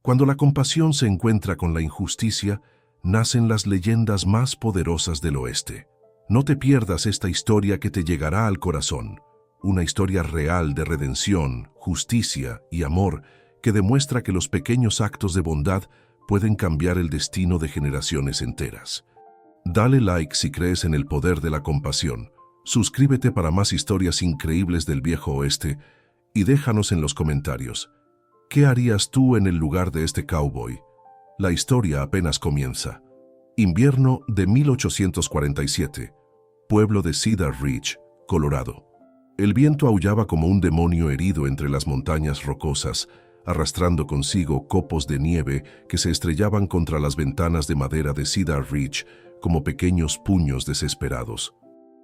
Cuando la compasión se encuentra con la injusticia, nacen las leyendas más poderosas del oeste. No te pierdas esta historia que te llegará al corazón. Una historia real de redención, justicia y amor que demuestra que los pequeños actos de bondad pueden cambiar el destino de generaciones enteras. Dale like si crees en el poder de la compasión. Suscríbete para más historias increíbles del viejo oeste y déjanos en los comentarios. ¿Qué harías tú en el lugar de este cowboy? La historia apenas comienza. Invierno de 1847. Pueblo de Cedar Ridge, Colorado. El viento aullaba como un demonio herido entre las montañas rocosas, arrastrando consigo copos de nieve que se estrellaban contra las ventanas de madera de Cedar Ridge como pequeños puños desesperados.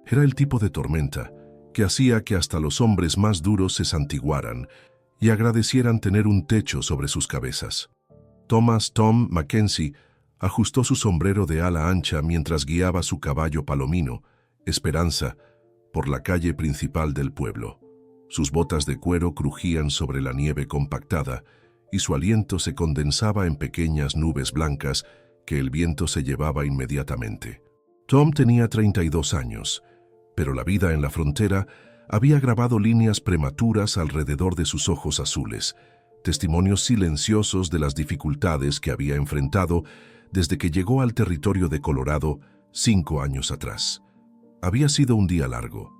Era el tipo de tormenta que hacía que hasta los hombres más duros se santiguaran y agradecieran tener un techo sobre sus cabezas. Tom Mackenzie ajustó su sombrero de ala ancha mientras guiaba su caballo palomino, Esperanza, por la calle principal del pueblo. Sus botas de cuero crujían sobre la nieve compactada y su aliento se condensaba en pequeñas nubes blancas que el viento se llevaba inmediatamente. Tom tenía 32 años, pero la vida en la frontera había grabado líneas prematuras alrededor de sus ojos azules, testimonios silenciosos de las dificultades que había enfrentado desde que llegó al territorio de Colorado 5 años atrás. Había sido un día largo.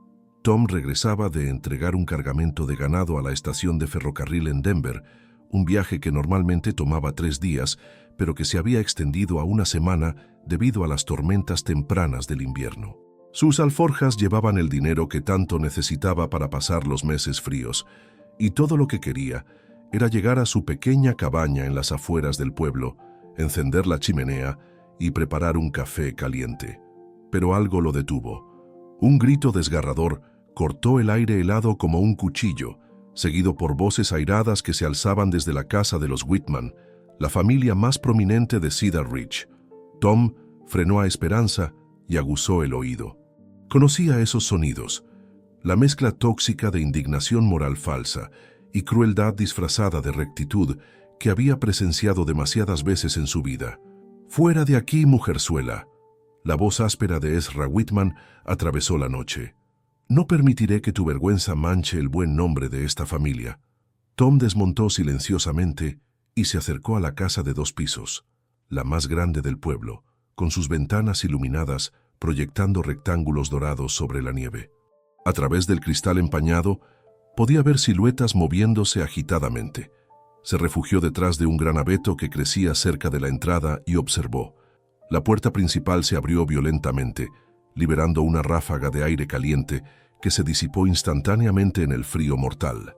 Tom regresaba de entregar un cargamento de ganado a la estación de ferrocarril en Denver, un viaje que normalmente tomaba 3 días, pero que se había extendido a una semana debido a las tormentas tempranas del invierno. Sus alforjas llevaban el dinero que tanto necesitaba para pasar los meses fríos, y todo lo que quería era llegar a su pequeña cabaña en las afueras del pueblo, encender la chimenea y preparar un café caliente. Pero algo lo detuvo. Un grito desgarrador cortó el aire helado como un cuchillo, seguido por voces airadas que se alzaban desde la casa de los Whitman, la familia más prominente de Cedar Ridge. Tom frenó a Esperanza y aguzó el oído. Conocía esos sonidos, la mezcla tóxica de indignación moral falsa y crueldad disfrazada de rectitud que había presenciado demasiadas veces en su vida. «Fuera de aquí, mujerzuela». La voz áspera de Ezra Whitman atravesó la noche. «No permitiré que tu vergüenza manche el buen nombre de esta familia». Tom desmontó silenciosamente y se acercó a la casa de 2 pisos, la más grande del pueblo, con sus ventanas iluminadas proyectando rectángulos dorados sobre la nieve. A través del cristal empañado, podía ver siluetas moviéndose agitadamente. Se refugió detrás de un gran abeto que crecía cerca de la entrada y observó. La puerta principal se abrió violentamente, liberando una ráfaga de aire caliente que se disipó instantáneamente en el frío mortal.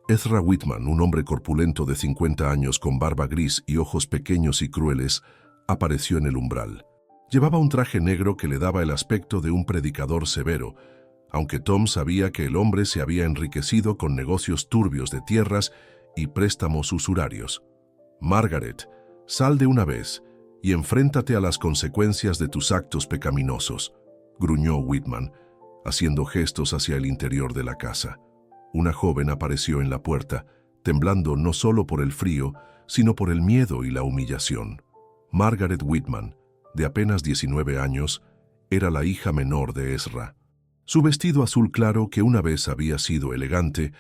Ezra Whitman, un hombre corpulento de 50 años con barba gris y ojos pequeños y crueles, apareció en el umbral. Llevaba un traje negro que le daba el aspecto de un predicador severo, aunque Tom sabía que el hombre se había enriquecido con negocios turbios de tierras y préstamos usurarios. «Margaret, sal de una vez y enfréntate a las consecuencias de tus actos pecaminosos», gruñó Whitman, haciendo gestos hacia el interior de la casa. Una joven apareció en la puerta, temblando no solo por el frío, sino por el miedo y la humillación. Margaret Whitman, de apenas 19 años, era la hija menor de Ezra. Su vestido azul claro, que una vez había sido elegante,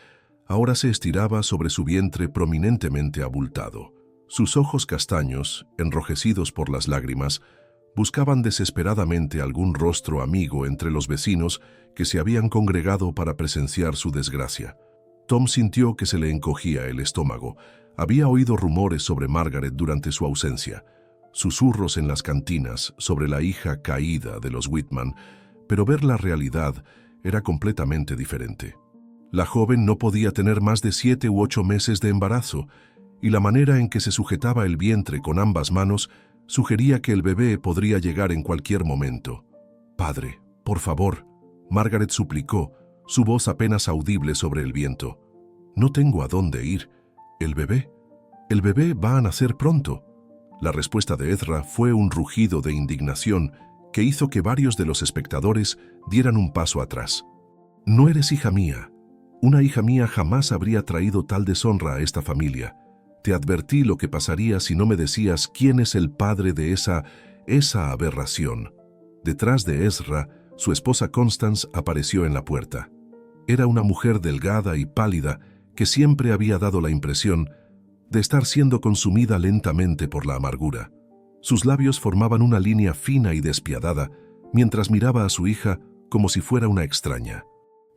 ahora se estiraba sobre su vientre prominentemente abultado. Sus ojos castaños, enrojecidos por las lágrimas, buscaban desesperadamente algún rostro amigo entre los vecinos que se habían congregado para presenciar su desgracia. Tom sintió que se le encogía el estómago. Había oído rumores sobre Margaret durante su ausencia, susurros en las cantinas sobre la hija caída de los Whitman, pero ver la realidad era completamente diferente. La joven no podía tener más de 7 u 8 meses de embarazo, y la manera en que se sujetaba el vientre con ambas manos sugería que el bebé podría llegar en cualquier momento. «Padre, por favor», Margaret suplicó, su voz apenas audible sobre el viento. «No tengo a dónde ir. ¿El bebé? El bebé va a nacer pronto». La respuesta de Ezra fue un rugido de indignación que hizo que varios de los espectadores dieran un paso atrás. «No eres hija mía. Una hija mía jamás habría traído tal deshonra a esta familia. Te advertí lo que pasaría si no me decías quién es el padre de esa aberración. Detrás de Ezra, su esposa Constance apareció en la puerta. Era una mujer delgada y pálida que siempre había dado la impresión de estar siendo consumida lentamente por la amargura. Sus labios formaban una línea fina y despiadada mientras miraba a su hija como si fuera una extraña.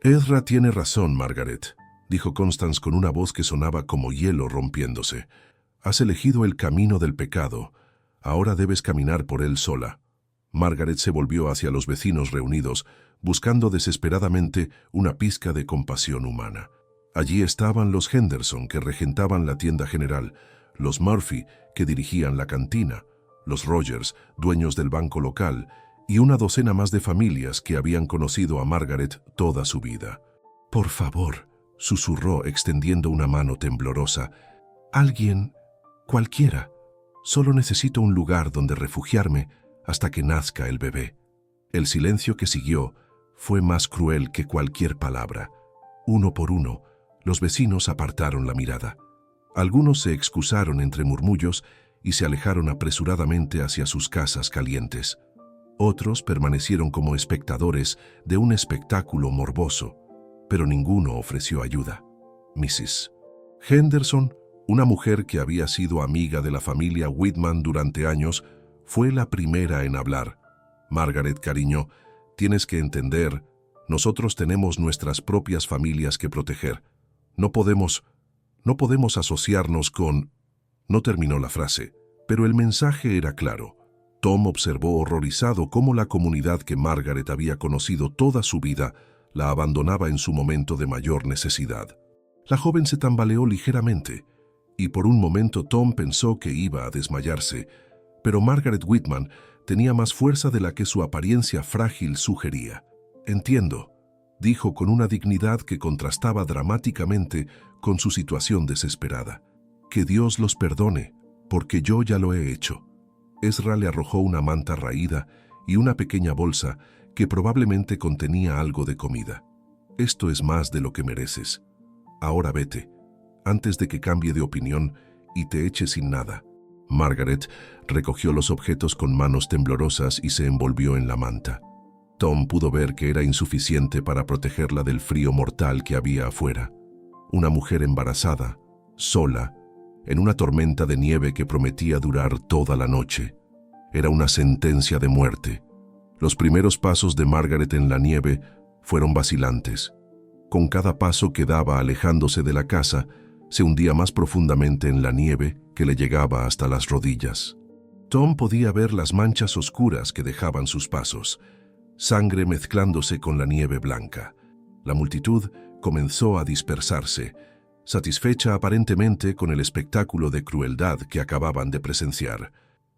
«Ezra tiene razón, Margaret», dijo Constance con una voz que sonaba como hielo rompiéndose. «Has elegido el camino del pecado. Ahora debes caminar por él sola». Margaret se volvió hacia los vecinos reunidos, buscando desesperadamente una pizca de compasión humana. Allí estaban los Henderson, que regentaban la tienda general, los Murphy, que dirigían la cantina, los Rogers, dueños del banco local, y una docena más de familias que habían conocido a Margaret toda su vida. «Por favor», susurró extendiendo una mano temblorosa. «Alguien, cualquiera. Solo necesito un lugar donde refugiarme hasta que nazca el bebé». El silencio que siguió fue más cruel que cualquier palabra. Uno por uno, los vecinos apartaron la mirada. Algunos se excusaron entre murmullos y se alejaron apresuradamente hacia sus casas calientes. Otros permanecieron como espectadores de un espectáculo morboso, pero ninguno ofreció ayuda. Mrs. Henderson, una mujer que había sido amiga de la familia Whitman durante años, fue la primera en hablar. «Margaret, cariño, tienes que entender, nosotros tenemos nuestras propias familias que proteger. No podemos asociarnos con...». No terminó la frase, pero el mensaje era claro. Tom observó horrorizado cómo la comunidad que Margaret había conocido toda su vida la abandonaba en su momento de mayor necesidad. La joven se tambaleó ligeramente, y por un momento Tom pensó que iba a desmayarse, pero Margaret Whitman tenía más fuerza de la que su apariencia frágil sugería. «Entiendo», dijo con una dignidad que contrastaba dramáticamente con su situación desesperada. «Que Dios los perdone, porque yo ya lo he hecho». Ezra le arrojó una manta raída y una pequeña bolsa que probablemente contenía algo de comida. «Esto es más de lo que mereces. Ahora vete, antes de que cambie de opinión y te eche sin nada». Margaret recogió los objetos con manos temblorosas y se envolvió en la manta. Tom pudo ver que era insuficiente para protegerla del frío mortal que había afuera. Una mujer embarazada, sola, en una tormenta de nieve que prometía durar toda la noche. Era una sentencia de muerte. Los primeros pasos de Margaret en la nieve fueron vacilantes. Con cada paso que daba alejándose de la casa, se hundía más profundamente en la nieve que le llegaba hasta las rodillas. Tom podía ver las manchas oscuras que dejaban sus pasos, sangre mezclándose con la nieve blanca. La multitud comenzó a dispersarse, satisfecha aparentemente con el espectáculo de crueldad que acababan de presenciar.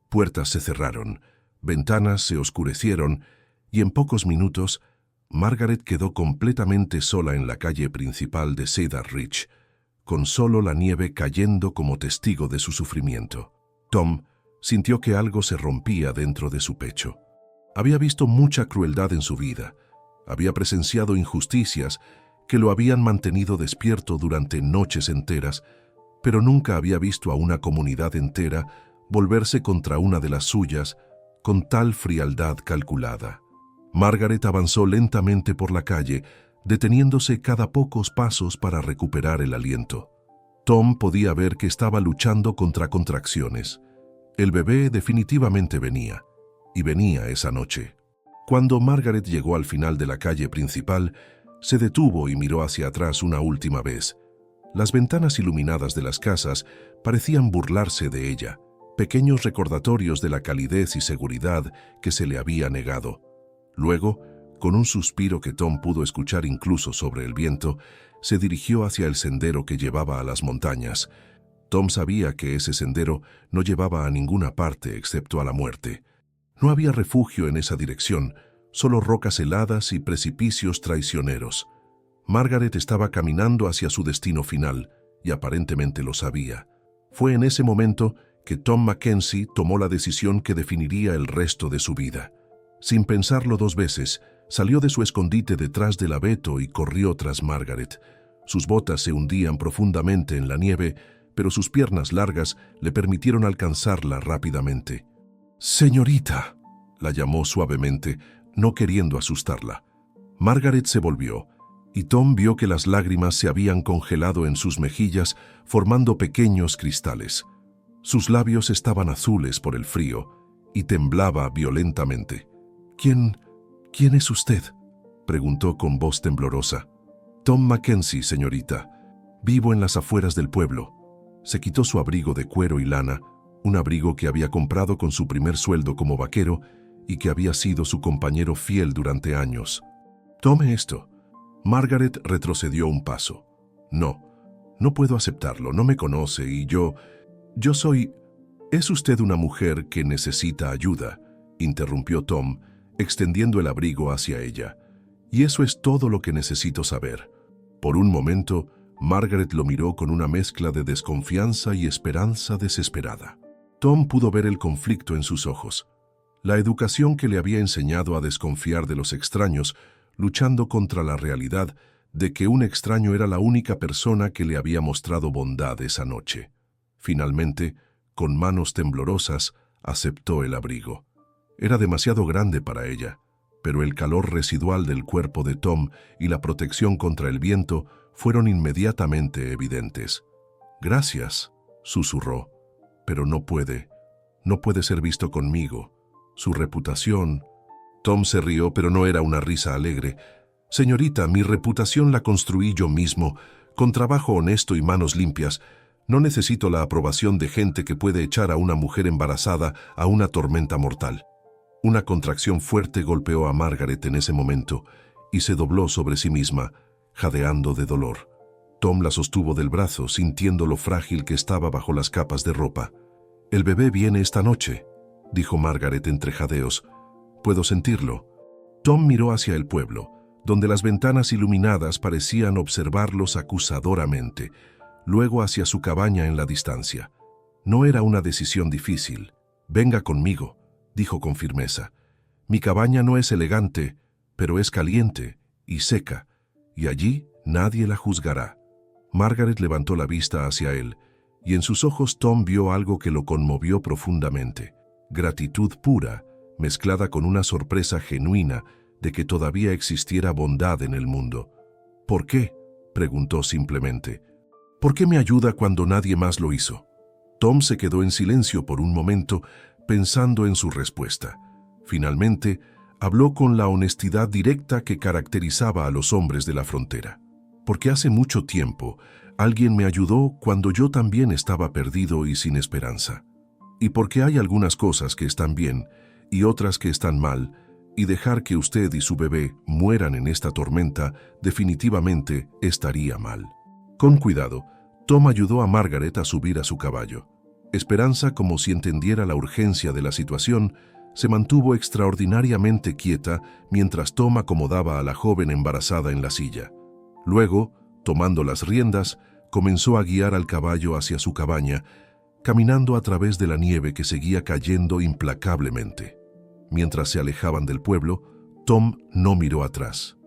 Puertas se cerraron, ventanas se oscurecieron, y en pocos minutos, Margaret quedó completamente sola en la calle principal de Cedar Ridge, con solo la nieve cayendo como testigo de su sufrimiento. Tom sintió que algo se rompía dentro de su pecho. Había visto mucha crueldad en su vida, había presenciado injusticias que lo habían mantenido despierto durante noches enteras, pero nunca había visto a una comunidad entera volverse contra una de las suyas con tal frialdad calculada. Margaret avanzó lentamente por la calle, deteniéndose cada pocos pasos para recuperar el aliento. Tom podía ver que estaba luchando contra contracciones. El bebé definitivamente venía, y venía esa noche. Cuando Margaret llegó al final de la calle principal, se detuvo y miró hacia atrás una última vez. Las ventanas iluminadas de las casas parecían burlarse de ella, pequeños recordatorios de la calidez y seguridad que se le había negado. Luego, con un suspiro que Tom pudo escuchar incluso sobre el viento, se dirigió hacia el sendero que llevaba a las montañas. Tom sabía que ese sendero no llevaba a ninguna parte excepto a la muerte. No había refugio en esa dirección, solo rocas heladas y precipicios traicioneros. Margaret estaba caminando hacia su destino final, y aparentemente lo sabía. Fue en ese momento que Tom Mackenzie tomó la decisión que definiría el resto de su vida. Sin pensarlo dos veces, salió de su escondite detrás del abeto y corrió tras Margaret. Sus botas se hundían profundamente en la nieve, pero sus piernas largas le permitieron alcanzarla rápidamente. «Señorita», la llamó suavemente, no queriendo asustarla. Margaret se volvió, y Tom vio que las lágrimas se habían congelado en sus mejillas, formando pequeños cristales. Sus labios estaban azules por el frío, y temblaba violentamente. «¿Quién es usted?», preguntó con voz temblorosa. «Tom Mackenzie, señorita. Vivo en las afueras del pueblo». Se quitó su abrigo de cuero y lana, un abrigo que había comprado con su primer sueldo como vaquero y que había sido su compañero fiel durante años. «Tome esto». Margaret retrocedió un paso. No puedo aceptarlo, no me conoce y yo soy... «Es usted una mujer que necesita ayuda», interrumpió Tom, extendiendo el abrigo hacia ella. «Y eso es todo lo que necesito saber». Por un momento, Margaret lo miró con una mezcla de desconfianza y esperanza desesperada. Tom pudo ver el conflicto en sus ojos. La educación que le había enseñado a desconfiar de los extraños, luchando contra la realidad de que un extraño era la única persona que le había mostrado bondad esa noche. Finalmente, con manos temblorosas, aceptó el abrigo. Era demasiado grande para ella, pero el calor residual del cuerpo de Tom y la protección contra el viento fueron inmediatamente evidentes. «Gracias», susurró, «pero no puede ser visto conmigo. Su reputación...» Tom se rió, pero no era una risa alegre. «Señorita, mi reputación la construí yo mismo, con trabajo honesto y manos limpias. No necesito la aprobación de gente que puede echar a una mujer embarazada a una tormenta mortal». Una contracción fuerte golpeó a Margaret en ese momento y se dobló sobre sí misma, jadeando de dolor. Tom la sostuvo del brazo, sintiendo lo frágil que estaba bajo las capas de ropa. «El bebé viene esta noche», dijo Margaret entre jadeos. «Puedo sentirlo». Tom miró hacia el pueblo, donde las ventanas iluminadas parecían observarlos acusadoramente, luego hacia su cabaña en la distancia. No era una decisión difícil. «Venga conmigo», dijo con firmeza. «Mi cabaña no es elegante, pero es caliente y seca, y allí nadie la juzgará». Margaret levantó la vista hacia él, y en sus ojos Tom vio algo que lo conmovió profundamente. Gratitud pura, mezclada con una sorpresa genuina de que todavía existiera bondad en el mundo. «¿Por qué?», preguntó simplemente. «¿Por qué me ayuda cuando nadie más lo hizo?». Tom se quedó en silencio por un momento, pensando en su respuesta. Finalmente, habló con la honestidad directa que caracterizaba a los hombres de la frontera. «Porque hace mucho tiempo, alguien me ayudó cuando yo también estaba perdido y sin esperanza. Y porque hay algunas cosas que están bien y otras que están mal, y dejar que usted y su bebé mueran en esta tormenta definitivamente estaría mal». Con cuidado, Tom ayudó a Margaret a subir a su caballo. Esperanza, como si entendiera la urgencia de la situación, se mantuvo extraordinariamente quieta mientras Tom acomodaba a la joven embarazada en la silla. Luego, tomando las riendas, comenzó a guiar al caballo hacia su cabaña, caminando a través de la nieve que seguía cayendo implacablemente. Mientras se alejaban del pueblo, Tom no miró atrás.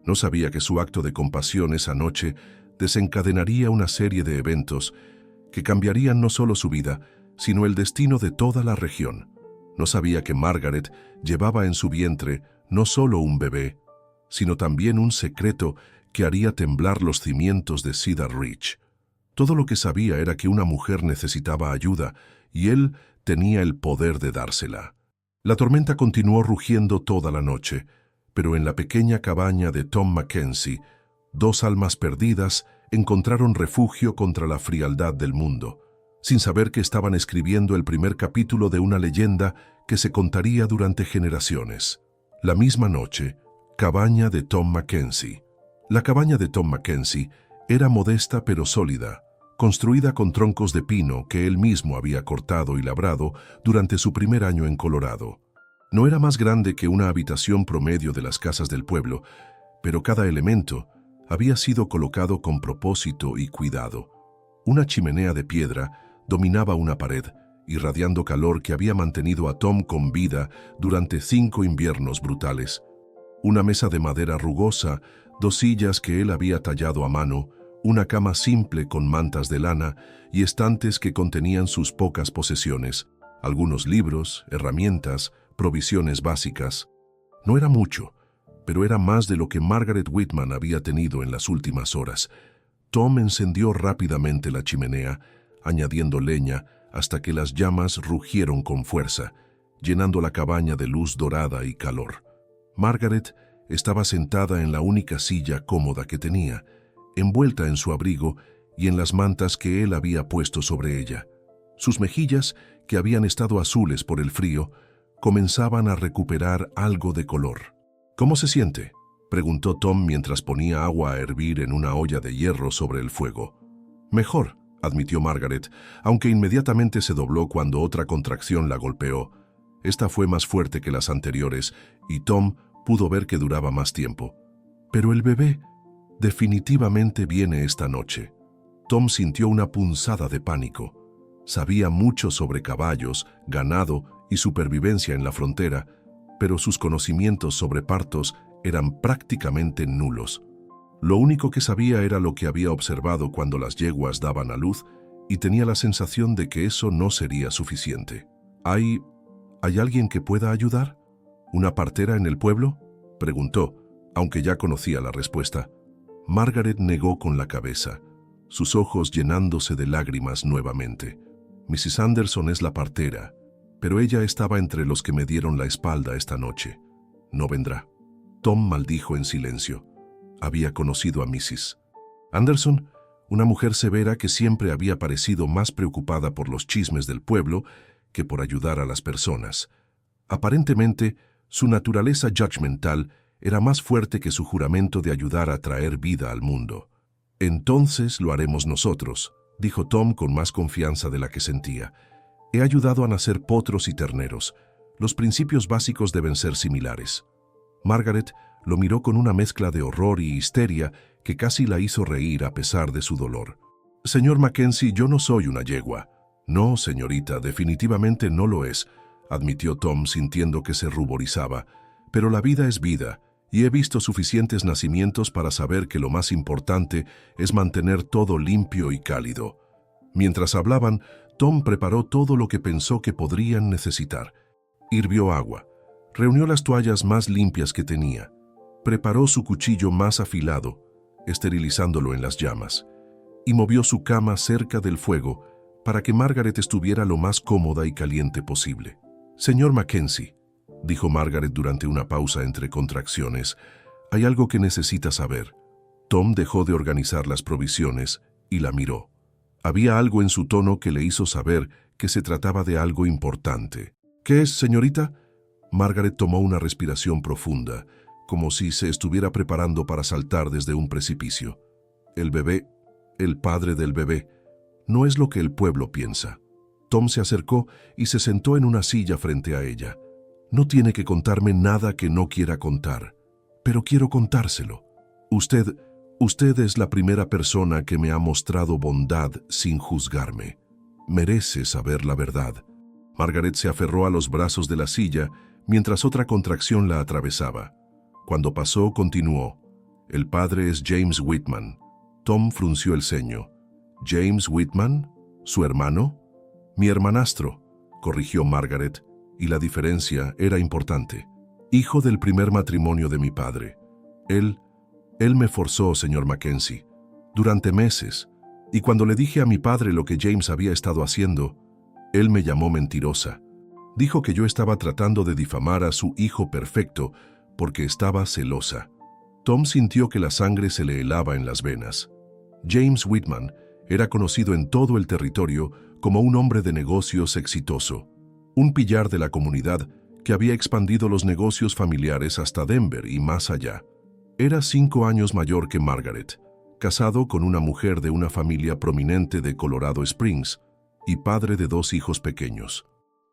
No sabía que su acto de compasión esa noche desencadenaría una serie de eventos que cambiarían no solo su vida, sino el destino de toda la región. No sabía que Margaret llevaba en su vientre no solo un bebé, sino también un secreto que haría temblar los cimientos de Cedar Ridge. Todo lo que sabía era que una mujer necesitaba ayuda y él tenía el poder de dársela. La tormenta continuó rugiendo toda la noche, pero en la pequeña cabaña de Tom Mackenzie, dos almas perdidas encontraron refugio contra la frialdad del mundo, sin saber que estaban escribiendo el primer capítulo de una leyenda que se contaría durante generaciones. La misma noche, cabaña de Tom Mackenzie. La cabaña de Tom Mackenzie era modesta pero sólida, construida con troncos de pino que él mismo había cortado y labrado durante su primer año en Colorado. No era más grande que una habitación promedio de las casas del pueblo, pero cada elemento había sido colocado con propósito y cuidado. Una chimenea de piedra dominaba una pared, irradiando calor que había mantenido a Tom con vida durante 5 inviernos brutales. Una mesa de madera rugosa, 2 sillas que él había tallado a mano, una cama simple con mantas de lana y estantes que contenían sus pocas posesiones, algunos libros, herramientas, provisiones básicas. No era mucho, pero era más de lo que Margaret Whitman había tenido en las últimas horas. Tom encendió rápidamente la chimenea, añadiendo leña hasta que las llamas rugieron con fuerza, llenando la cabaña de luz dorada y calor. Margaret estaba sentada en la única silla cómoda que tenía, envuelta en su abrigo y en las mantas que él había puesto sobre ella. Sus mejillas, que habían estado azules por el frío, comenzaban a recuperar algo de color. «¿Cómo se siente?», preguntó Tom mientras ponía agua a hervir en una olla de hierro sobre el fuego. «Mejor», admitió Margaret, aunque inmediatamente se dobló cuando otra contracción la golpeó. Esta fue más fuerte que las anteriores y Tom pudo ver que duraba más tiempo. «Pero el bebé definitivamente viene esta noche». Tom sintió una punzada de pánico. Sabía mucho sobre caballos, ganado y supervivencia en la frontera, pero sus conocimientos sobre partos eran prácticamente nulos. Lo único que sabía era lo que había observado cuando las yeguas daban a luz y tenía la sensación de que eso no sería suficiente. ¿Hay alguien que pueda ayudar? ¿Una partera en el pueblo?, preguntó, aunque ya conocía la respuesta. Margaret negó con la cabeza, sus ojos llenándose de lágrimas nuevamente. «Mrs. Anderson es la partera, pero ella estaba entre los que me dieron la espalda esta noche. No vendrá». Tom maldijo en silencio. Había conocido a Mrs. Anderson, una mujer severa que siempre había parecido más preocupada por los chismes del pueblo que por ayudar a las personas. Aparentemente, su naturaleza judgmental era más fuerte que su juramento de ayudar a traer vida al mundo. «Entonces lo haremos nosotros», dijo Tom con más confianza de la que sentía. «He ayudado a nacer potros y terneros. Los principios básicos deben ser similares». Margaret lo miró con una mezcla de horror y histeria que casi la hizo reír a pesar de su dolor. «Señor Mackenzie, yo no soy una yegua». «No, señorita, definitivamente no lo es», admitió Tom sintiendo que se ruborizaba. «Pero la vida es vida, y he visto suficientes nacimientos para saber que lo más importante es mantener todo limpio y cálido». Mientras hablaban, Tom preparó todo lo que pensó que podrían necesitar. Hirvió agua, reunió las toallas más limpias que tenía, preparó su cuchillo más afilado, esterilizándolo en las llamas, y movió su cama cerca del fuego para que Margaret estuviera lo más cómoda y caliente posible. «Señor Mackenzie», dijo Margaret durante una pausa entre contracciones, «hay algo que necesita saber». Tom dejó de organizar las provisiones y la miró. Había algo en su tono que le hizo saber que se trataba de algo importante. «¿Qué es, señorita?». Margaret tomó una respiración profunda, como si se estuviera preparando para saltar desde un precipicio. «El bebé, el padre del bebé, no es lo que el pueblo piensa». Tom se acercó y se sentó en una silla frente a ella. «No tiene que contarme nada que no quiera contar, pero quiero contárselo. Usted es la primera persona que me ha mostrado bondad sin juzgarme. Merece saber la verdad». Margaret se aferró a los brazos de la silla mientras otra contracción la atravesaba. Cuando pasó, continuó. «El padre es James Whitman». Tom frunció el ceño. «¿James Whitman? ¿Su hermano?» «Mi hermanastro», corrigió Margaret, y la diferencia era importante. «Hijo del primer matrimonio de mi padre. Él me forzó, señor Mackenzie, durante meses, y cuando le dije a mi padre lo que James había estado haciendo, él me llamó mentirosa. Dijo que yo estaba tratando de difamar a su hijo perfecto porque estaba celosa». Tom sintió que la sangre se le helaba en las venas. James Whitman era conocido en todo el territorio como un hombre de negocios exitoso, un pillar de la comunidad que había expandido los negocios familiares hasta Denver y más allá. Era 5 años mayor que Margaret, casado con una mujer de una familia prominente de Colorado Springs y padre de 2 hijos pequeños.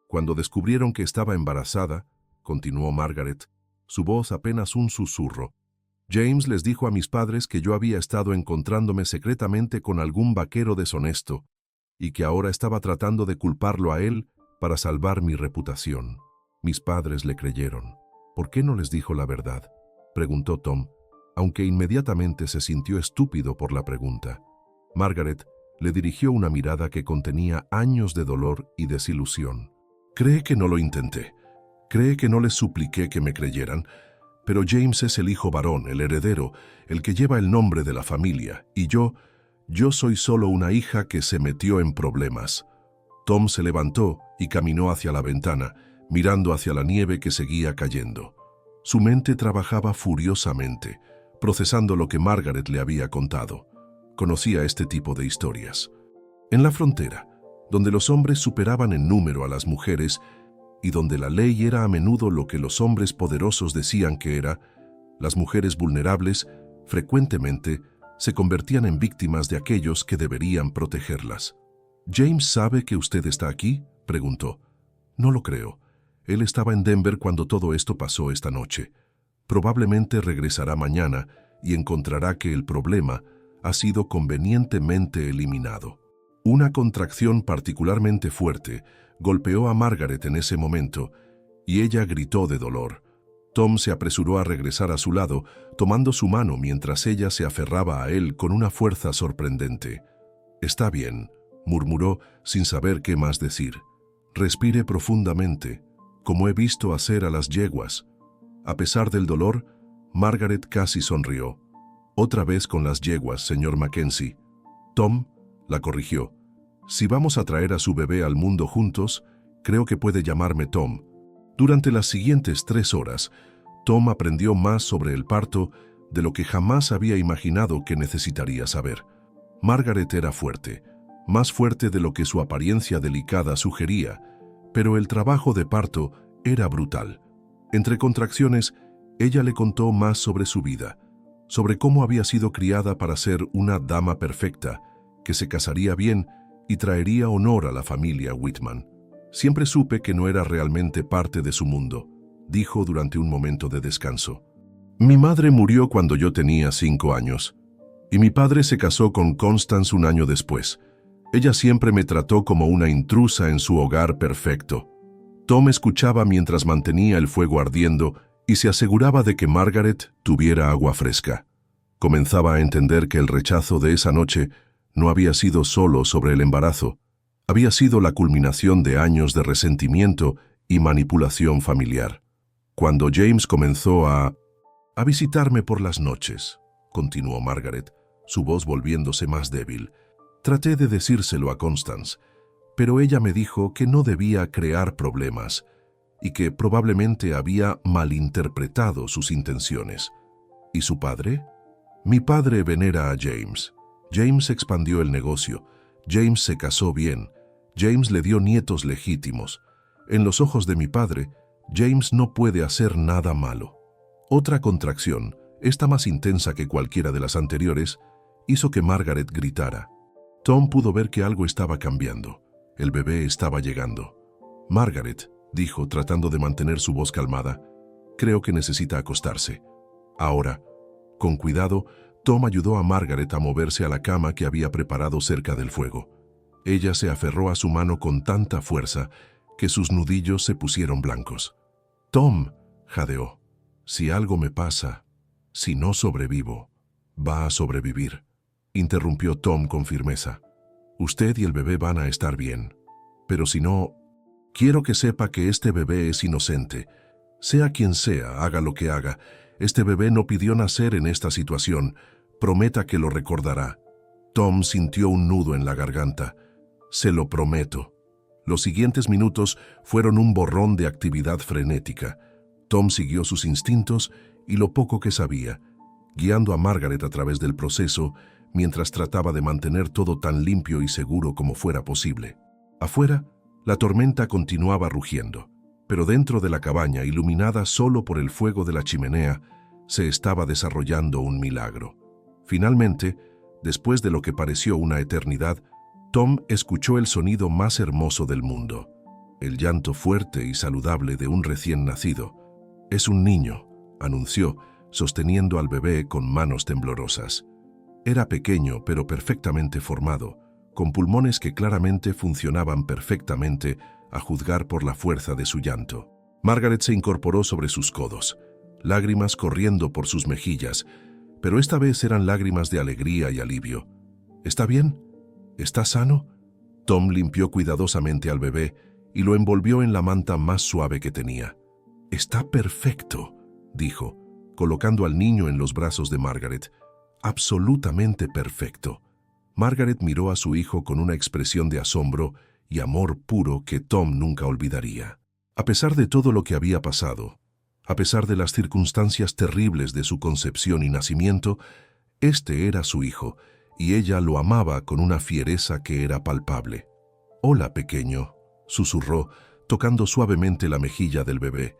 Cuando descubrieron que estaba embarazada, continuó Margaret, su voz apenas un susurro, James les dijo a mis padres que yo había estado encontrándome secretamente con algún vaquero deshonesto y que ahora estaba tratando de culparlo a él para salvar mi reputación. Mis padres le creyeron. «¿Por qué no les dijo la verdad?», preguntó Tom. aunque inmediatamente se sintió estúpido por la pregunta. Margaret le dirigió una mirada que contenía años de dolor y desilusión. «Cree que no lo intenté. Cree que no les supliqué que me creyeran. Pero James es el hijo varón, el heredero, el que lleva el nombre de la familia, y yo soy solo una hija que se metió en problemas». Tom se levantó y caminó hacia la ventana, mirando hacia la nieve que seguía cayendo. Su mente trabajaba furiosamente, procesando lo que Margaret le había contado. Conocía este tipo de historias. En la frontera, donde los hombres superaban en número a las mujeres y donde la ley era a menudo lo que los hombres poderosos decían que era, las mujeres vulnerables frecuentemente se convertían en víctimas de aquellos que deberían protegerlas. «¿James sabe que usted está aquí?», preguntó. «No lo creo. Él estaba en Denver cuando todo esto pasó esta noche. Probablemente regresará mañana y encontrará que el problema ha sido convenientemente eliminado». Una contracción particularmente fuerte golpeó a Margaret en ese momento y ella gritó de dolor. Tom se apresuró a regresar a su lado, tomando su mano mientras ella se aferraba a él con una fuerza sorprendente. «Está bien», murmuró sin saber qué más decir. «Respire profundamente, como he visto hacer a las yeguas». A pesar del dolor, Margaret casi sonrió. «Otra vez con las yeguas, señor Mackenzie». «Tom», la corrigió. «Si vamos a traer a su bebé al mundo juntos, creo que puede llamarme Tom». Durante las siguientes 3 horas, Tom aprendió más sobre el parto de lo que jamás había imaginado que necesitaría saber. Margaret era fuerte, más fuerte de lo que su apariencia delicada sugería, pero el trabajo de parto era brutal. Entre contracciones, ella le contó más sobre su vida, sobre cómo había sido criada para ser una dama perfecta, que se casaría bien y traería honor a la familia Whitman. «Siempre supe que no era realmente parte de su mundo», dijo durante un momento de descanso. «Mi madre murió cuando yo tenía 5 años, y mi padre se casó con Constance un año después. Ella siempre me trató como una intrusa en su hogar perfecto». Tom escuchaba mientras mantenía el fuego ardiendo y se aseguraba de que Margaret tuviera agua fresca. Comenzaba a entender que el rechazo de esa noche no había sido solo sobre el embarazo, había sido la culminación de años de resentimiento y manipulación familiar. «Cuando James comenzó a visitarme por las noches», continuó Margaret, su voz volviéndose más débil, «traté de decírselo a Constance, pero ella me dijo que no debía crear problemas y que probablemente había malinterpretado sus intenciones». «¿Y su padre?». «Mi padre venera a James. James expandió el negocio. James se casó bien. James le dio nietos legítimos. En los ojos de mi padre, James no puede hacer nada malo». Otra contracción, esta más intensa que cualquiera de las anteriores, hizo que Margaret gritara. Tom pudo ver que algo estaba cambiando. El bebé estaba llegando. «Margaret», dijo, tratando de mantener su voz calmada, «creo que necesita acostarse». Ahora, con cuidado, Tom ayudó a Margaret a moverse a la cama que había preparado cerca del fuego. Ella se aferró a su mano con tanta fuerza que sus nudillos se pusieron blancos. «Tom», jadeó, «si algo me pasa, si no sobrevivo, va a sobrevivir», interrumpió Tom con firmeza. «Usted y el bebé van a estar bien. Pero si no, quiero que sepa que este bebé es inocente. Sea quien sea, haga lo que haga, este bebé no pidió nacer en esta situación. Prometa que lo recordará». Tom sintió un nudo en la garganta. «Se lo prometo». Los siguientes minutos fueron un borrón de actividad frenética. Tom siguió sus instintos y lo poco que sabía, guiando a Margaret a través del proceso mientras trataba de mantener todo tan limpio y seguro como fuera posible. Afuera, la tormenta continuaba rugiendo, pero dentro de la cabaña, iluminada solo por el fuego de la chimenea, se estaba desarrollando un milagro. Finalmente, después de lo que pareció una eternidad, Tom escuchó el sonido más hermoso del mundo, el llanto fuerte y saludable de un recién nacido. «Es un niño», anunció, sosteniendo al bebé con manos temblorosas. Era pequeño pero perfectamente formado, con pulmones que claramente funcionaban perfectamente a juzgar por la fuerza de su llanto. Margaret se incorporó sobre sus codos, lágrimas corriendo por sus mejillas, pero esta vez eran lágrimas de alegría y alivio. ¿Está bien? ¿Está sano? Tom limpió cuidadosamente al bebé y lo envolvió en la manta más suave que tenía. «Está perfecto», dijo, colocando al niño en los brazos de Margaret. «Absolutamente perfecto». Margaret miró a su hijo con una expresión de asombro y amor puro que Tom nunca olvidaría. A pesar de todo lo que había pasado, a pesar de las circunstancias terribles de su concepción y nacimiento, este era su hijo, y ella lo amaba con una fiereza que era palpable. «Hola, pequeño», susurró, tocando suavemente la mejilla del bebé.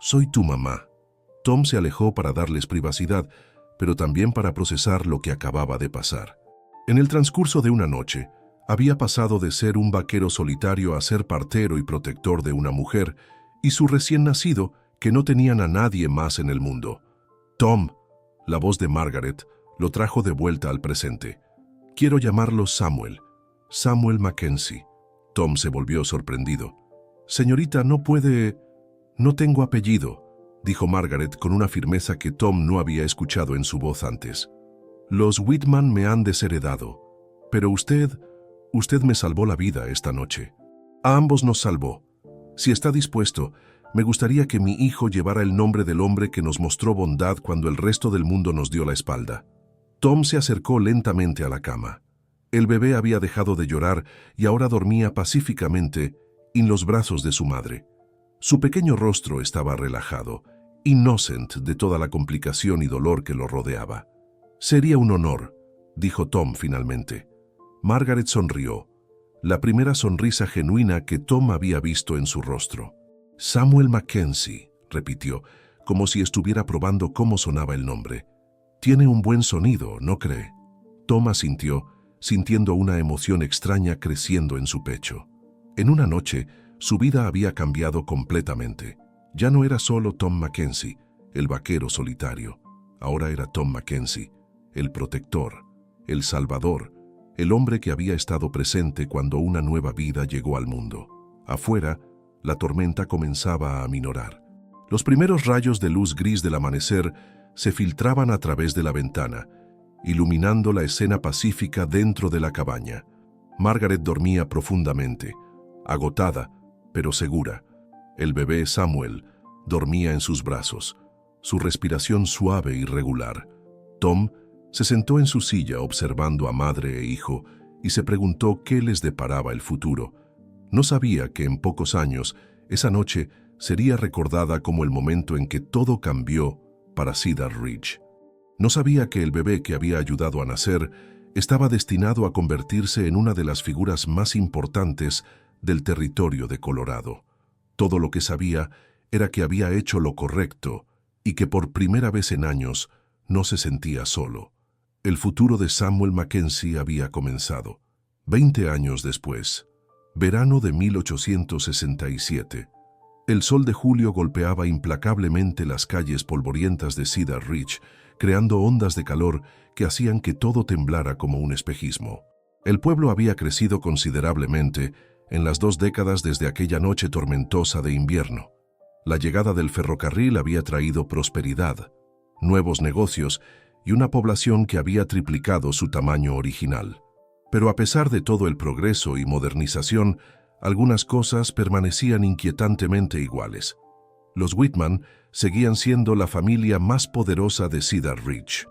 «Soy tu mamá». Tom se alejó para darles privacidad, pero también para procesar lo que acababa de pasar. En el transcurso de una noche, había pasado de ser un vaquero solitario a ser partero y protector de una mujer, y su recién nacido, que no tenían a nadie más en el mundo. «Tom», la voz de Margaret, lo trajo de vuelta al presente. «Quiero llamarlo Samuel. Samuel Mackenzie». Tom se volvió sorprendido. «Señorita, no puede... No tengo apellido», dijo Margaret con una firmeza que Tom no había escuchado en su voz antes. «Los Whitman me han desheredado, pero usted me salvó la vida esta noche. A ambos nos salvó. Si está dispuesto, me gustaría que mi hijo llevara el nombre del hombre que nos mostró bondad cuando el resto del mundo nos dio la espalda». Tom se acercó lentamente a la cama. El bebé había dejado de llorar y ahora dormía pacíficamente en los brazos de su madre. Su pequeño rostro estaba relajado, inocente de toda la complicación y dolor que lo rodeaba. «Sería un honor», dijo Tom finalmente. Margaret sonrió, la primera sonrisa genuina que Tom había visto en su rostro. «Samuel Mackenzie», repitió, como si estuviera probando cómo sonaba el nombre. «Tiene un buen sonido, ¿no cree?» Tom asintió, sintiendo una emoción extraña creciendo en su pecho. En una noche, su vida había cambiado completamente. Ya no era solo Tom Mackenzie, el vaquero solitario. Ahora era Tom Mackenzie, el protector, el salvador, el hombre que había estado presente cuando una nueva vida llegó al mundo. Afuera, la tormenta comenzaba a aminorar. Los primeros rayos de luz gris del amanecer se filtraban a través de la ventana, iluminando la escena pacífica dentro de la cabaña. Margaret dormía profundamente, agotada, pero segura. El bebé Samuel dormía en sus brazos, su respiración suave y regular. Tom se sentó en su silla observando a madre e hijo y se preguntó qué les deparaba el futuro. No sabía que en pocos años, esa noche sería recordada como el momento en que todo cambió para Cedar Ridge. No sabía que el bebé que había ayudado a nacer estaba destinado a convertirse en una de las figuras más importantes del territorio de Colorado. Todo lo que sabía era que había hecho lo correcto y que por primera vez en años no se sentía solo. El futuro de Samuel Mackenzie había comenzado. 20 años después, verano de 1867. El sol de julio golpeaba implacablemente las calles polvorientas de Cedar Ridge, creando ondas de calor que hacían que todo temblara como un espejismo. El pueblo había crecido considerablemente en las 2 décadas desde aquella noche tormentosa de invierno. La llegada del ferrocarril había traído prosperidad, nuevos negocios y una población que había triplicado su tamaño original. Pero a pesar de todo el progreso y modernización, algunas cosas permanecían inquietantemente iguales. Los Whitman seguían siendo la familia más poderosa de Cedar Ridge.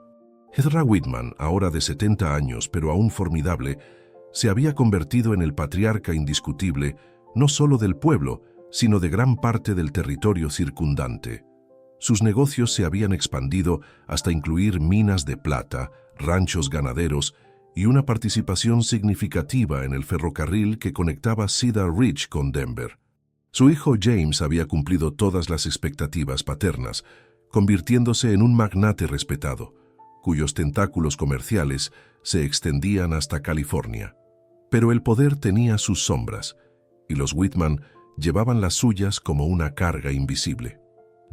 Ezra Whitman, ahora de 70 años pero aún formidable, se había convertido en el patriarca indiscutible no solo del pueblo, sino de gran parte del territorio circundante. Sus negocios se habían expandido hasta incluir minas de plata, ranchos ganaderos y una participación significativa en el ferrocarril que conectaba Cedar Ridge con Denver. Su hijo James había cumplido todas las expectativas paternas, convirtiéndose en un magnate respetado, cuyos tentáculos comerciales se extendían hasta California. Pero el poder tenía sus sombras, y los Whitman llevaban las suyas como una carga invisible.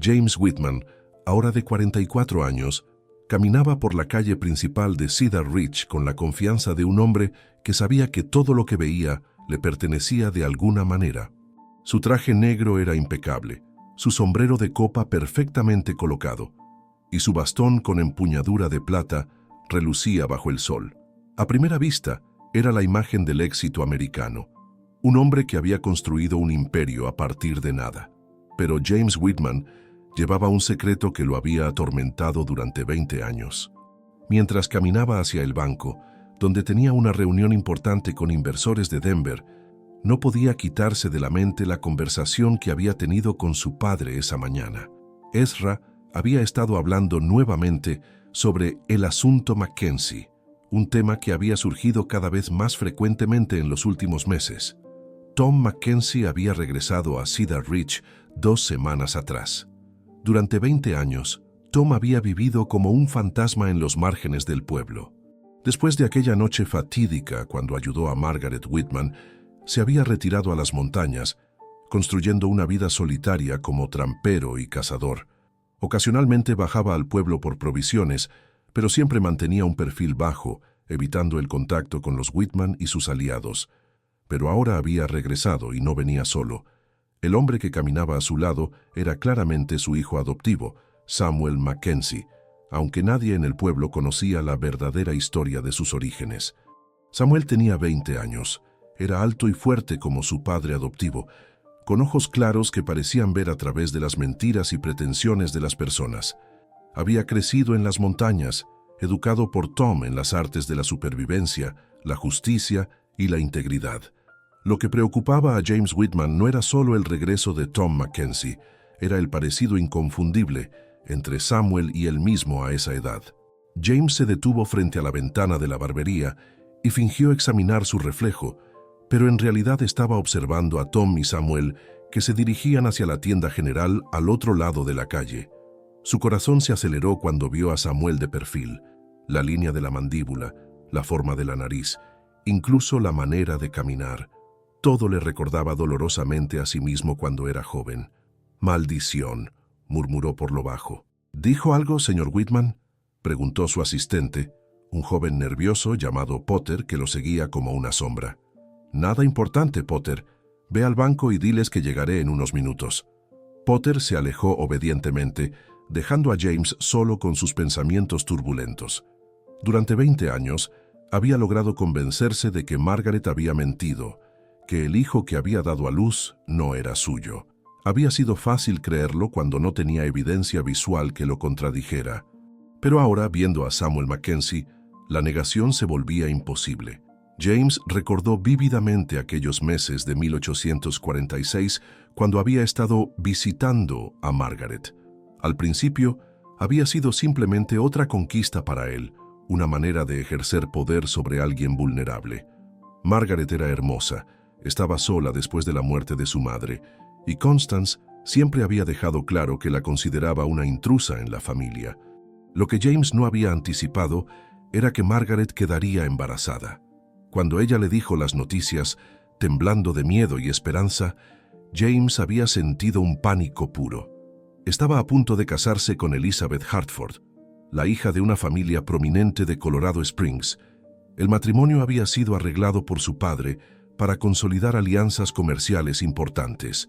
James Whitman, ahora de 44 años, caminaba por la calle principal de Cedar Ridge con la confianza de un hombre que sabía que todo lo que veía le pertenecía de alguna manera. Su traje negro era impecable, su sombrero de copa perfectamente colocado, y su bastón con empuñadura de plata relucía bajo el sol. A primera vista, era la imagen del éxito americano, un hombre que había construido un imperio a partir de nada. Pero James Whitman llevaba un secreto que lo había atormentado durante 20 años. Mientras caminaba hacia el banco, donde tenía una reunión importante con inversores de Denver, no podía quitarse de la mente la conversación que había tenido con su padre esa mañana. Ezra había estado hablando nuevamente sobre el asunto Mackenzie, un tema que había surgido cada vez más frecuentemente en los últimos meses. Tom Mackenzie había regresado a Cedar Ridge 2 semanas atrás. Durante 20 años, Tom había vivido como un fantasma en los márgenes del pueblo. Después de aquella noche fatídica cuando ayudó a Margaret Whitman, se había retirado a las montañas, construyendo una vida solitaria como trampero y cazador. Ocasionalmente bajaba al pueblo por provisiones, pero siempre mantenía un perfil bajo, evitando el contacto con los Whitman y sus aliados. Pero ahora había regresado y no venía solo. El hombre que caminaba a su lado era claramente su hijo adoptivo, Samuel Mackenzie, aunque nadie en el pueblo conocía la verdadera historia de sus orígenes. Samuel tenía 20 años. Era alto y fuerte como su padre adoptivo, con ojos claros que parecían ver a través de las mentiras y pretensiones de las personas. Había crecido en las montañas, educado por Tom en las artes de la supervivencia, la justicia y la integridad. Lo que preocupaba a James Whitman no era solo el regreso de Tom Mackenzie, era el parecido inconfundible entre Samuel y él mismo a esa edad. James se detuvo frente a la ventana de la barbería y fingió examinar su reflejo, pero en realidad estaba observando a Tom y Samuel que se dirigían hacia la tienda general al otro lado de la calle. Su corazón se aceleró cuando vio a Samuel de perfil, la línea de la mandíbula, la forma de la nariz, incluso la manera de caminar. Todo le recordaba dolorosamente a sí mismo cuando era joven. «Maldición», murmuró por lo bajo. «¿Dijo algo, señor Whitman?», preguntó su asistente, un joven nervioso llamado Potter que lo seguía como una sombra. «Nada importante, Potter. Ve al banco y diles que llegaré en unos minutos». Potter se alejó obedientemente, dejando a James solo con sus pensamientos turbulentos. Durante 20 años, había logrado convencerse de que Margaret había mentido, que el hijo que había dado a luz no era suyo. Había sido fácil creerlo cuando no tenía evidencia visual que lo contradijera. Pero ahora, viendo a Samuel Mackenzie, la negación se volvía imposible. James recordó vívidamente aquellos meses de 1846 cuando había estado visitando a Margaret. Al principio, había sido simplemente otra conquista para él, una manera de ejercer poder sobre alguien vulnerable. Margaret era hermosa, estaba sola después de la muerte de su madre, y Constance siempre había dejado claro que la consideraba una intrusa en la familia. Lo que James no había anticipado era que Margaret quedaría embarazada. Cuando ella le dijo las noticias, temblando de miedo y esperanza, James había sentido un pánico puro. Estaba a punto de casarse con Elizabeth Hartford, la hija de una familia prominente de Colorado Springs. El matrimonio había sido arreglado por su padre para consolidar alianzas comerciales importantes.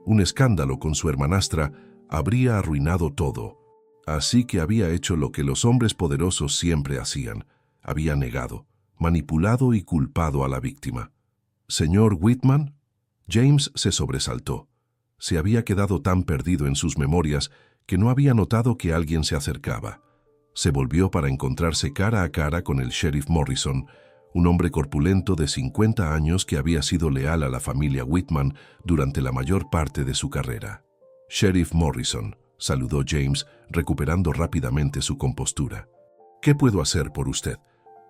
Un escándalo con su hermanastra habría arruinado todo. Así que había hecho lo que los hombres poderosos siempre hacían. Había negado, manipulado y culpado a la víctima. «¿Señor Whitman?» James se sobresaltó. Se había quedado tan perdido en sus memorias que no había notado que alguien se acercaba. Se volvió para encontrarse cara a cara con el sheriff Morrison, un hombre corpulento de 50 años que había sido leal a la familia Whitman durante la mayor parte de su carrera. «Sheriff Morrison», saludó James, recuperando rápidamente su compostura. «¿Qué puedo hacer por usted?»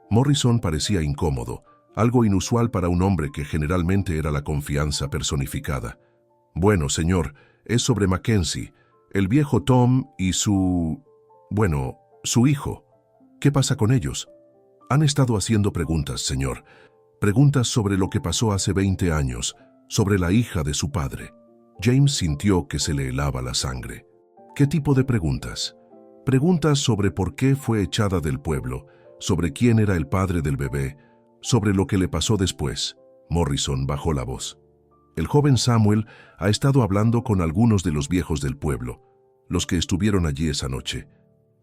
Morrison parecía incómodo, algo inusual para un hombre que generalmente era la confianza personificada. «Bueno, señor, es sobre Mackenzie, el viejo Tom y su hijo. ¿Qué pasa con ellos?» «Han estado haciendo preguntas, señor. Preguntas sobre lo que pasó hace 20 años, sobre la hija de su padre». James sintió que se le helaba la sangre. «¿Qué tipo de preguntas?» «Preguntas sobre por qué fue echada del pueblo, sobre quién era el padre del bebé, sobre lo que le pasó después». Morrison bajó la voz. «El joven Samuel ha estado hablando con algunos de los viejos del pueblo, los que estuvieron allí esa noche.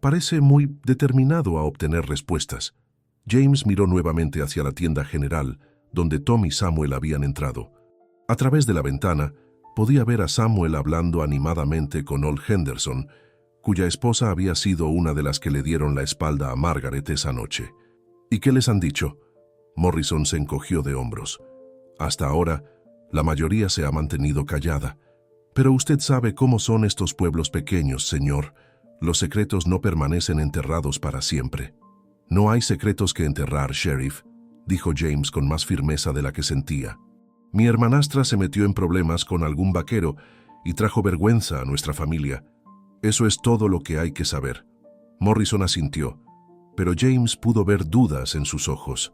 Parece muy determinado a obtener respuestas. James miró nuevamente hacia la tienda general, donde Tom y Samuel habían entrado. A través de la ventana, podía ver a Samuel hablando animadamente con Ol Henderson, cuya esposa había sido una de las que le dieron la espalda a Margaret esa noche. ¿Y qué les han dicho? Morrison se encogió de hombros. Hasta ahora, la mayoría se ha mantenido callada. Pero usted sabe cómo son estos pueblos pequeños, señor. Los secretos no permanecen enterrados para siempre. No hay secretos que enterrar, sheriff, dijo James con más firmeza de la que sentía. Mi hermanastra se metió en problemas con algún vaquero y trajo vergüenza a nuestra familia. Eso es todo lo que hay que saber. Morrison asintió, pero James pudo ver dudas en sus ojos.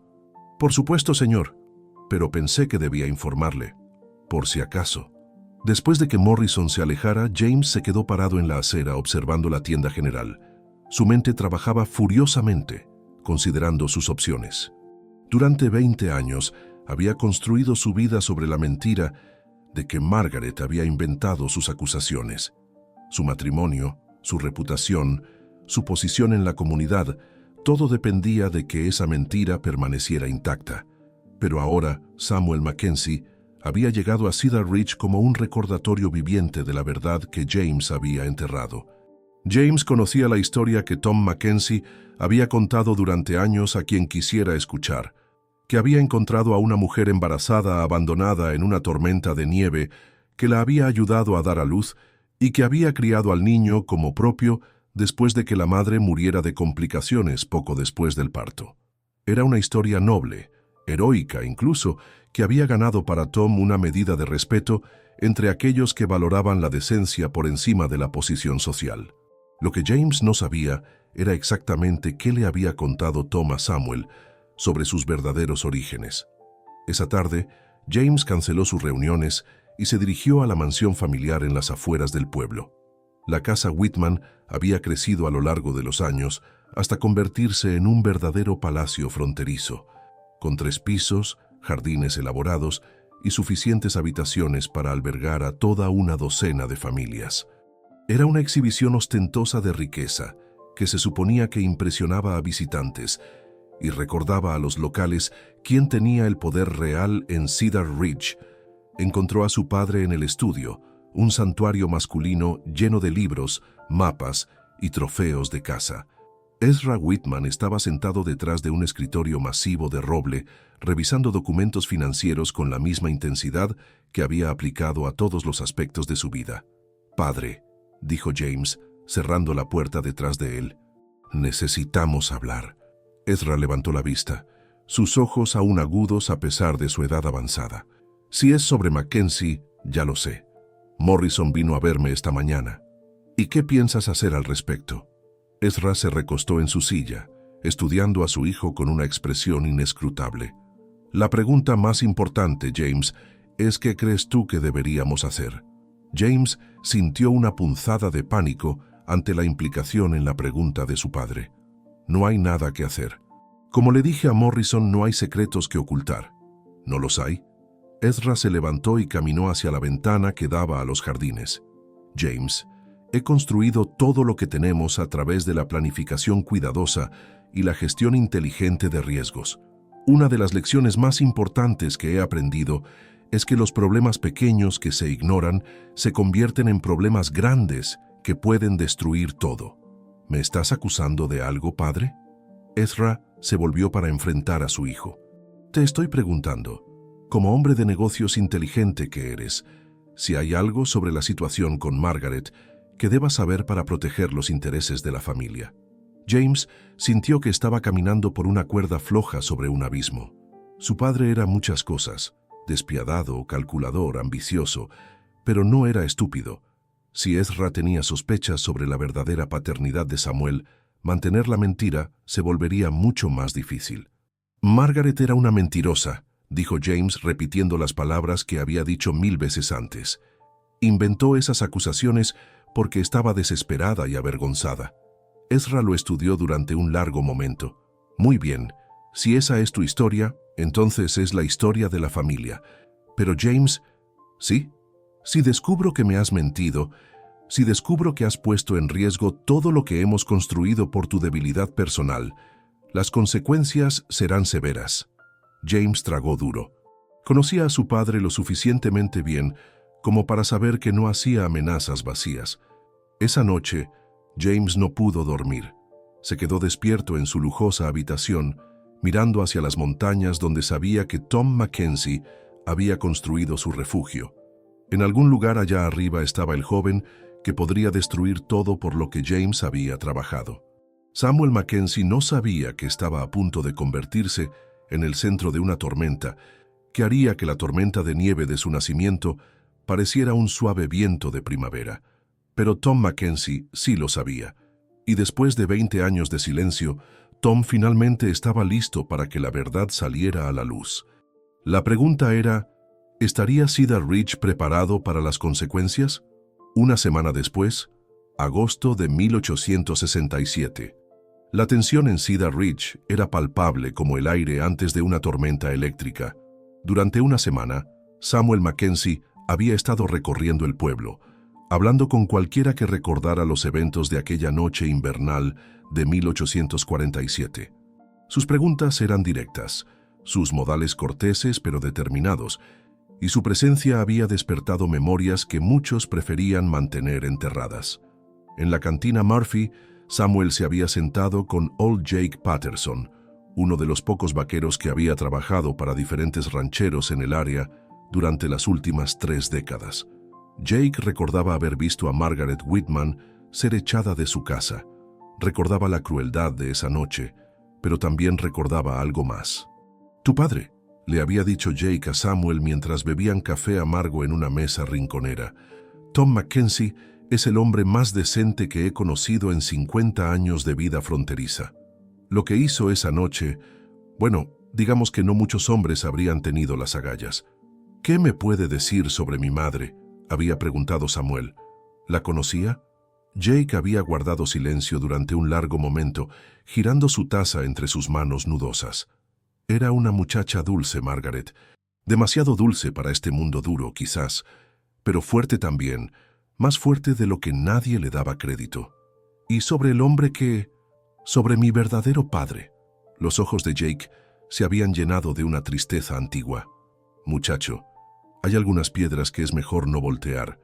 Por supuesto, señor, pero pensé que debía informarle, por si acaso. Después de que Morrison se alejara, James se quedó parado en la acera observando la tienda general. Su mente trabajaba furiosamente, considerando sus opciones. Durante 20 años, había construido su vida sobre la mentira de que Margaret había inventado sus acusaciones. Su matrimonio, su reputación, su posición en la comunidad, todo dependía de que esa mentira permaneciera intacta. Pero ahora, Samuel Mackenzie había llegado a Cedar Ridge como un recordatorio viviente de la verdad que James había enterrado. James conocía la historia que Tom Mackenzie había contado durante años a quien quisiera escuchar, que había encontrado a una mujer embarazada abandonada en una tormenta de nieve, que la había ayudado a dar a luz y que había criado al niño como propio después de que la madre muriera de complicaciones poco después del parto. Era una historia noble, heroica incluso, que había ganado para Tom una medida de respeto entre aquellos que valoraban la decencia por encima de la posición social. Lo que James no sabía era exactamente qué le había contado Tom a Samuel sobre sus verdaderos orígenes. Esa tarde, James canceló sus reuniones y se dirigió a la mansión familiar en las afueras del pueblo. La casa Whitman había crecido a lo largo de los años hasta convertirse en un verdadero palacio fronterizo, con 3 pisos, jardines elaborados y suficientes habitaciones para albergar a toda una docena de familias. Era una exhibición ostentosa de riqueza que se suponía que impresionaba a visitantes y recordaba a los locales quién tenía el poder real en Cedar Ridge. Encontró a su padre en el estudio, un santuario masculino lleno de libros, mapas y trofeos de caza. Ezra Whitman estaba sentado detrás de un escritorio masivo de roble, revisando documentos financieros con la misma intensidad que había aplicado a todos los aspectos de su vida. «Padre», dijo James, cerrando la puerta detrás de él, «necesitamos hablar». Ezra levantó la vista, sus ojos aún agudos a pesar de su edad avanzada. «Si es sobre Mackenzie, ya lo sé. Morrison vino a verme esta mañana. ¿Y qué piensas hacer al respecto?» Ezra se recostó en su silla, estudiando a su hijo con una expresión inescrutable. «La pregunta más importante, James, es ¿qué crees tú que deberíamos hacer?» James sintió una punzada de pánico ante la implicación en la pregunta de su padre. «No hay nada que hacer. Como le dije a Morrison, no hay secretos que ocultar». «¿No los hay?» Ezra se levantó y caminó hacia la ventana que daba a los jardines. «James, he construido todo lo que tenemos a través de la planificación cuidadosa y la gestión inteligente de riesgos. Una de las lecciones más importantes que he aprendido es que los problemas pequeños que se ignoran se convierten en problemas grandes que pueden destruir todo». «¿Me estás acusando de algo, padre?» Ezra se volvió para enfrentar a su hijo. «Te estoy preguntando, como hombre de negocios inteligente que eres, si hay algo sobre la situación con Margaret que debas saber para proteger los intereses de la familia». James sintió que estaba caminando por una cuerda floja sobre un abismo. Su padre era muchas cosas: despiadado, calculador, ambicioso, pero no era estúpido. Si Ezra tenía sospechas sobre la verdadera paternidad de Samuel, mantener la mentira se volvería mucho más difícil. «Margaret era una mentirosa», dijo James repitiendo las palabras que había dicho 1000 veces antes. «Inventó esas acusaciones porque estaba desesperada y avergonzada». Ezra lo estudió durante un largo momento. «Muy bien, si esa es tu historia, entonces es la historia de la familia. Pero James, ¿sí? Si descubro que me has mentido, Si descubro que has puesto en riesgo todo lo que hemos construido por tu debilidad personal, las consecuencias serán severas. James tragó duro. Conocía a su padre lo suficientemente bien como para saber que no hacía amenazas vacías. Esa noche, James no pudo dormir. Se quedó despierto en su lujosa habitación, mirando hacia las montañas donde sabía que Tom Mackenzie había construido su refugio. En algún lugar allá arriba estaba el joven que podría destruir todo por lo que James había trabajado. Samuel Mackenzie no sabía que estaba a punto de convertirse en el centro de una tormenta, que haría que la tormenta de nieve de su nacimiento pareciera un suave viento de primavera. Pero Tom Mackenzie sí lo sabía, y después de 20 años de silencio, Tom finalmente estaba listo para que la verdad saliera a la luz. La pregunta era, ¿estaría Cedar Ridge preparado para las consecuencias? Una semana después, agosto de 1867. La tensión en Cedar Ridge era palpable como el aire antes de una tormenta eléctrica. Durante una semana, Samuel Mackenzie había estado recorriendo el pueblo, hablando con cualquiera que recordara los eventos de aquella noche invernal de 1847. Sus preguntas eran directas, sus modales corteses pero determinados, y su presencia había despertado memorias que muchos preferían mantener enterradas. En la cantina Murphy, Samuel se había sentado con Old Jake Patterson, uno de los pocos vaqueros que había trabajado para diferentes rancheros en el área durante las últimas 3 décadas. Jake recordaba haber visto a Margaret Whitman ser echada de su casa. Recordaba la crueldad de esa noche, pero también recordaba algo más. «Tu padre», le había dicho Jake a Samuel mientras bebían café amargo en una mesa rinconera. «Tom Mackenzie es el hombre más decente que he conocido en 50 años de vida fronteriza. Lo que hizo esa noche, bueno, digamos que no muchos hombres habrían tenido las agallas». «¿Qué me puede decir sobre mi madre?», había preguntado Samuel. ¿La conocía? Jake había guardado silencio durante un largo momento, girando su taza entre sus manos nudosas. Era una muchacha dulce, Margaret. Demasiado dulce para este mundo duro, quizás, pero fuerte también, más fuerte de lo que nadie le daba crédito. Y sobre el hombre que... sobre mi verdadero padre. Los ojos de Jake se habían llenado de una tristeza antigua. «Muchacho, hay algunas piedras que es mejor no voltear,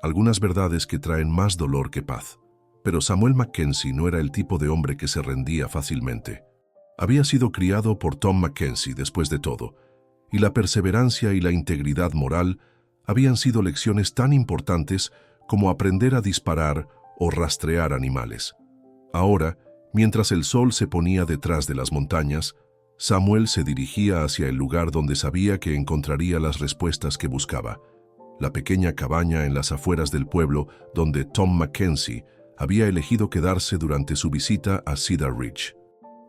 algunas verdades que traen más dolor que paz». Pero Samuel Mackenzie no era el tipo de hombre que se rendía fácilmente. Había sido criado por Tom Mackenzie después de todo, y la perseverancia y la integridad moral habían sido lecciones tan importantes como aprender a disparar o rastrear animales. Ahora, mientras el sol se ponía detrás de las montañas, Samuel se dirigía hacia el lugar donde sabía que encontraría las respuestas que buscaba, la pequeña cabaña en las afueras del pueblo donde Tom Mackenzie había elegido quedarse durante su visita a Cedar Ridge.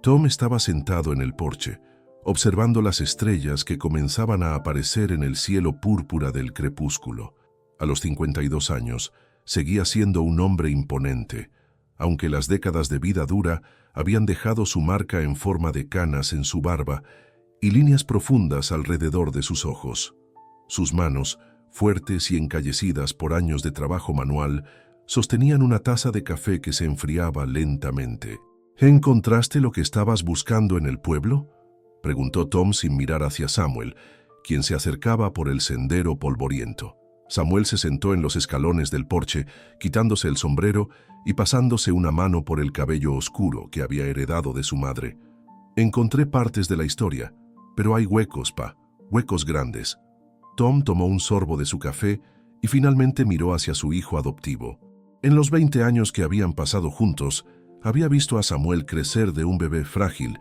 Tom estaba sentado en el porche, observando las estrellas que comenzaban a aparecer en el cielo púrpura del crepúsculo. A los 52 años, seguía siendo un hombre imponente, aunque las décadas de vida dura habían dejado su marca en forma de canas en su barba y líneas profundas alrededor de sus ojos. Sus manos, fuertes y encallecidas por años de trabajo manual, sostenían una taza de café que se enfriaba lentamente. «¿Encontraste lo que estabas buscando en el pueblo?», preguntó Tom sin mirar hacia Samuel, quien se acercaba por el sendero polvoriento. Samuel se sentó en los escalones del porche, quitándose el sombrero y pasándose una mano por el cabello oscuro que había heredado de su madre. «Encontré partes de la historia, pero hay huecos, pa, huecos grandes». Tom tomó un sorbo de su café y finalmente miró hacia su hijo adoptivo. En los 20 años que habían pasado juntos, había visto a Samuel crecer de un bebé frágil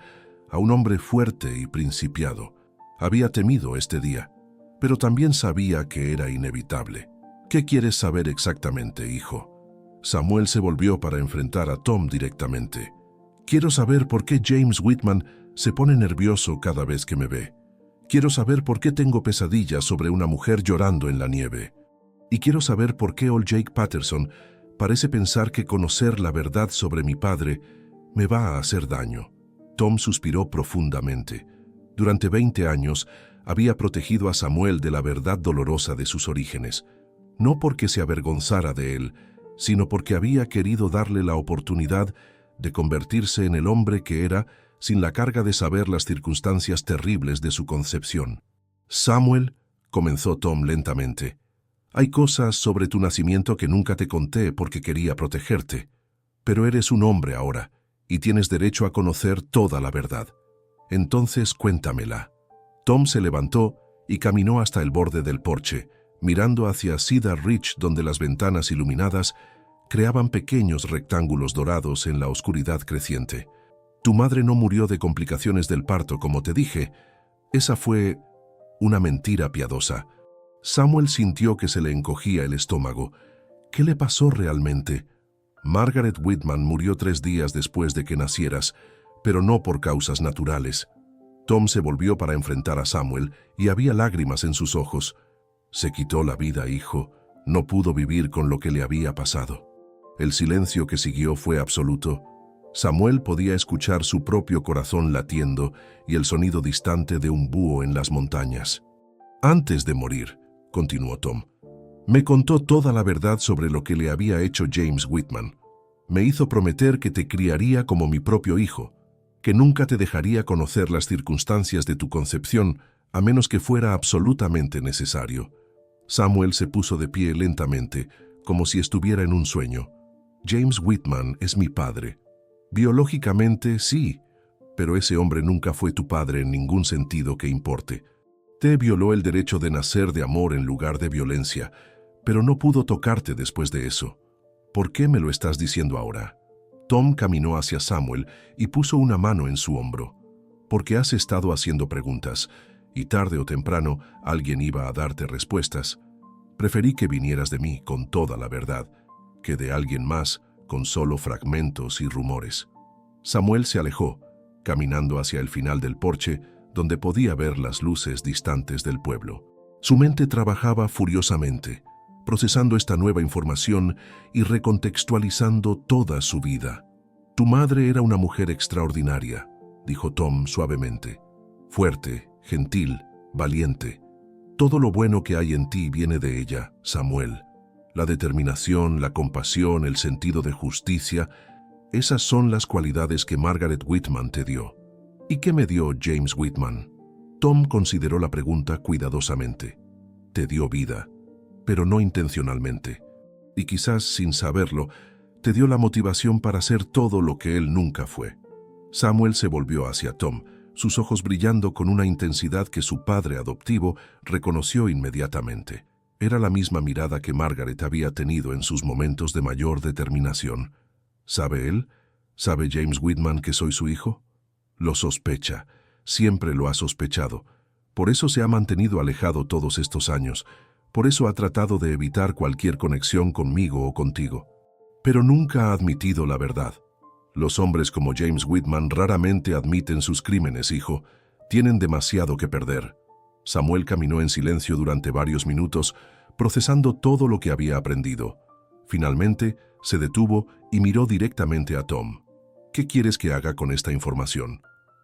a un hombre fuerte y principiado. Había temido este día, pero también sabía que era inevitable. «¿Qué quieres saber exactamente, hijo?». Samuel se volvió para enfrentar a Tom directamente. «Quiero saber por qué James Whitman se pone nervioso cada vez que me ve. Quiero saber por qué tengo pesadillas sobre una mujer llorando en la nieve. Y quiero saber por qué Old Jake Patterson parece pensar que conocer la verdad sobre mi padre me va a hacer daño». Tom suspiró profundamente. Durante 20 años había protegido a Samuel de la verdad dolorosa de sus orígenes, no porque se avergonzara de él, sino porque había querido darle la oportunidad de convertirse en el hombre que era sin la carga de saber las circunstancias terribles de su concepción. Samuel, comenzó Tom lentamente, hay cosas sobre tu nacimiento que nunca te conté porque quería protegerte, pero eres un hombre ahora y tienes derecho a conocer toda la verdad. Entonces cuéntamela. Tom se levantó y caminó hasta el borde del porche, mirando hacia Cedar Ridge, donde las ventanas iluminadas creaban pequeños rectángulos dorados en la oscuridad creciente. Tu madre no murió de complicaciones del parto, como te dije. Esa fue una mentira piadosa. Samuel sintió que se le encogía el estómago. ¿Qué le pasó realmente? Margaret Whitman murió 3 días después de que nacieras, pero no por causas naturales. Tom se volvió para enfrentar a Samuel y había lágrimas en sus ojos. Se quitó la vida, hijo. No pudo vivir con lo que le había pasado. El silencio que siguió fue absoluto. Samuel podía escuchar su propio corazón latiendo y el sonido distante de un búho en las montañas. Antes de morir, continuó Tom, me contó toda la verdad sobre lo que le había hecho James Whitman. Me hizo prometer que te criaría como mi propio hijo, que nunca te dejaría conocer las circunstancias de tu concepción a menos que fuera absolutamente necesario. Samuel se puso de pie lentamente, como si estuviera en un sueño. James Whitman es mi padre. Biológicamente, sí, pero ese hombre nunca fue tu padre en ningún sentido que importe. Te violó el derecho de nacer de amor en lugar de violencia, pero no pudo tocarte después de eso. ¿Por qué me lo estás diciendo ahora? Tom caminó hacia Samuel y puso una mano en su hombro. Porque has estado haciendo preguntas, y tarde o temprano alguien iba a darte respuestas. Preferí que vinieras de mí con toda la verdad, que de alguien más con solo fragmentos y rumores. Samuel se alejó, caminando hacia el final del porche, donde podía ver las luces distantes del pueblo. Su mente trabajaba furiosamente, procesando esta nueva información y recontextualizando toda su vida. Tu madre era una mujer extraordinaria, dijo Tom suavemente. Fuerte, gentil, valiente. Todo lo bueno que hay en ti viene de ella, Samuel. La determinación, la compasión, el sentido de justicia, esas son las cualidades que Margaret Whitman te dio. ¿Y qué me dio James Whitman? Tom consideró la pregunta cuidadosamente. Te dio vida, pero no intencionalmente. Y quizás sin saberlo, te dio la motivación para ser todo lo que él nunca fue. Samuel se volvió hacia Tom, sus ojos brillando con una intensidad que su padre adoptivo reconoció inmediatamente. Era la misma mirada que Margaret había tenido en sus momentos de mayor determinación. ¿Sabe él? ¿Sabe James Whitman que soy su hijo? Lo sospecha. Siempre lo ha sospechado. Por eso se ha mantenido alejado todos estos años. Por eso ha tratado de evitar cualquier conexión conmigo o contigo. Pero nunca ha admitido la verdad. Los hombres como James Whitman raramente admiten sus crímenes, hijo. Tienen demasiado que perder. Samuel caminó en silencio durante varios minutos, procesando todo lo que había aprendido. Finalmente, se detuvo y miró directamente a Tom. ¿Qué quieres que haga con esta información?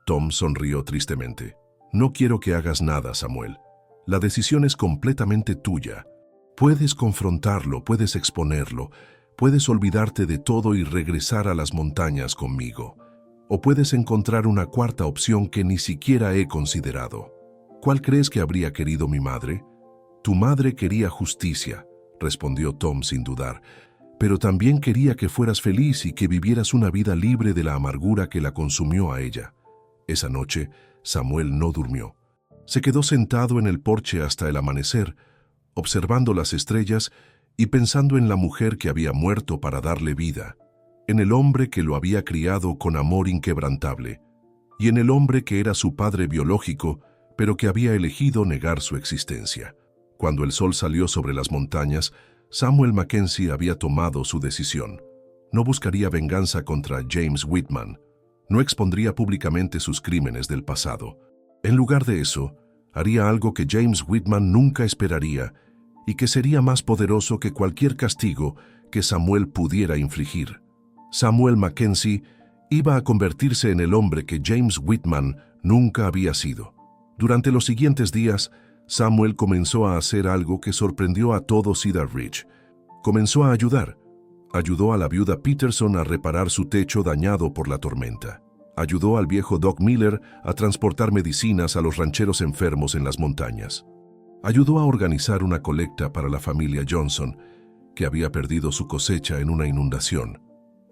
Tom sonrió tristemente. No quiero que hagas nada, Samuel. La decisión es completamente tuya. Puedes confrontarlo, puedes exponerlo, puedes olvidarte de todo y regresar a las montañas conmigo. O puedes encontrar una cuarta opción que ni siquiera he considerado. ¿Cuál crees que habría querido mi madre? Tu madre quería justicia, respondió Tom sin dudar, pero también quería que fueras feliz y que vivieras una vida libre de la amargura que la consumió a ella. Esa noche, Samuel no durmió. Se quedó sentado en el porche hasta el amanecer, observando las estrellas y pensando en la mujer que había muerto para darle vida, en el hombre que lo había criado con amor inquebrantable, y en el hombre que era su padre biológico, pero que había elegido negar su existencia. Cuando el sol salió sobre las montañas, Samuel Mackenzie había tomado su decisión. No buscaría venganza contra James Whitman. No expondría públicamente sus crímenes del pasado. En lugar de eso, haría algo que James Whitman nunca esperaría y que sería más poderoso que cualquier castigo que Samuel pudiera infligir. Samuel Mackenzie iba a convertirse en el hombre que James Whitman nunca había sido. Durante los siguientes días, Samuel comenzó a hacer algo que sorprendió a todo Cedar Ridge. Comenzó a ayudar. Ayudó a la viuda Peterson a reparar su techo dañado por la tormenta. Ayudó al viejo Doc Miller a transportar medicinas a los rancheros enfermos en las montañas. Ayudó a organizar una colecta para la familia Johnson, que había perdido su cosecha en una inundación.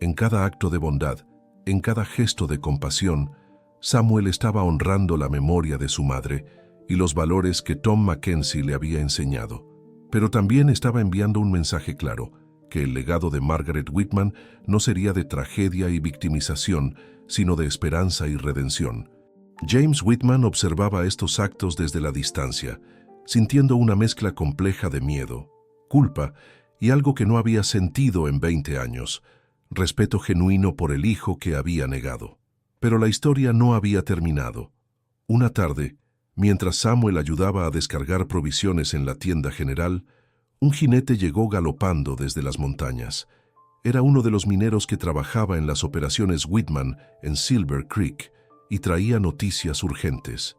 En cada acto de bondad, en cada gesto de compasión, Samuel estaba honrando la memoria de su madre y los valores que Tom Mackenzie le había enseñado. Pero también estaba enviando un mensaje claro, que el legado de Margaret Whitman no sería de tragedia y victimización, sino de esperanza y redención. James Whitman observaba estos actos desde la distancia, sintiendo una mezcla compleja de miedo, culpa y algo que no había sentido en 20 años, respeto genuino por el hijo que había negado. Pero la historia no había terminado. Una tarde, mientras Samuel ayudaba a descargar provisiones en la tienda general, un jinete llegó galopando desde las montañas. Era uno de los mineros que trabajaba en las operaciones Whitman en Silver Creek y traía noticias urgentes.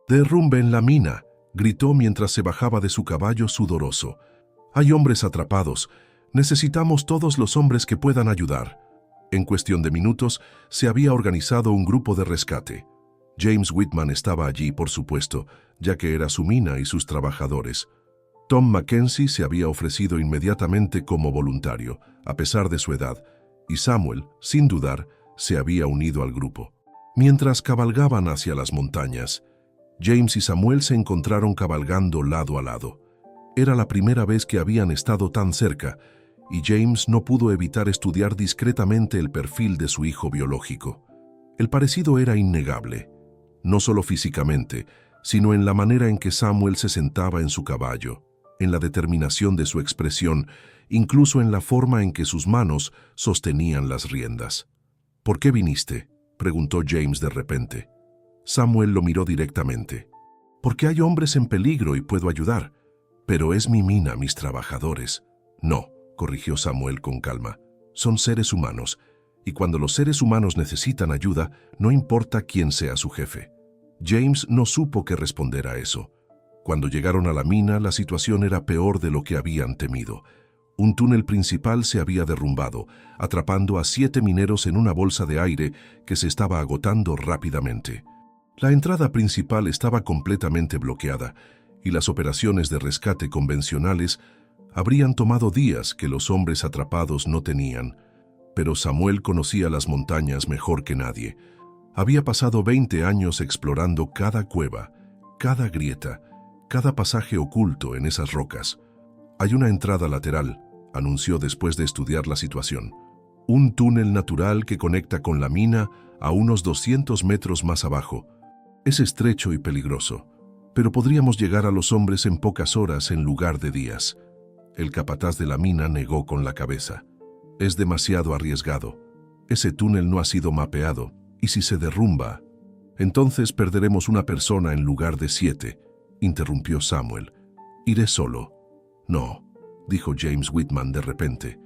«¡Derrumben la mina!», gritó mientras se bajaba de su caballo sudoroso. «Hay hombres atrapados. Necesitamos todos los hombres que puedan ayudar». En cuestión de minutos, se había organizado un grupo de rescate. James Whitman estaba allí, por supuesto, ya que era su mina y sus trabajadores. Tom Mackenzie se había ofrecido inmediatamente como voluntario, a pesar de su edad, y Samuel, sin dudar, se había unido al grupo. Mientras cabalgaban hacia las montañas, James y Samuel se encontraron cabalgando lado a lado. Era la primera vez que habían estado tan cerca, y James no pudo evitar estudiar discretamente el perfil de su hijo biológico. El parecido era innegable, no solo físicamente, sino en la manera en que Samuel se sentaba en su caballo, en la determinación de su expresión, incluso en la forma en que sus manos sostenían las riendas. «¿Por qué viniste?», preguntó James de repente. Samuel lo miró directamente. «Porque hay hombres en peligro y puedo ayudar. Pero es mi mina, mis trabajadores». «No», corrigió Samuel con calma. «Son seres humanos, y cuando los seres humanos necesitan ayuda, no importa quién sea su jefe». James no supo qué responder a eso. Cuando llegaron a la mina, la situación era peor de lo que habían temido. Un túnel principal se había derrumbado, atrapando a 7 mineros en una bolsa de aire que se estaba agotando rápidamente. La entrada principal estaba completamente bloqueada, y las operaciones de rescate convencionales habrían tomado días que los hombres atrapados no tenían. Pero Samuel conocía las montañas mejor que nadie. Había pasado 20 años explorando cada cueva, cada grieta, cada pasaje oculto en esas rocas. «Hay una entrada lateral», anunció después de estudiar la situación. «Un túnel natural que conecta con la mina a unos 200 metros más abajo. Es estrecho y peligroso, pero podríamos llegar a los hombres en pocas horas en lugar de días». El capataz de la mina negó con la cabeza. «Es demasiado arriesgado. Ese túnel no ha sido mapeado, y si se derrumba, entonces perderemos una persona en lugar de 7, interrumpió Samuel. «Iré solo». «No», dijo James Whitman de repente.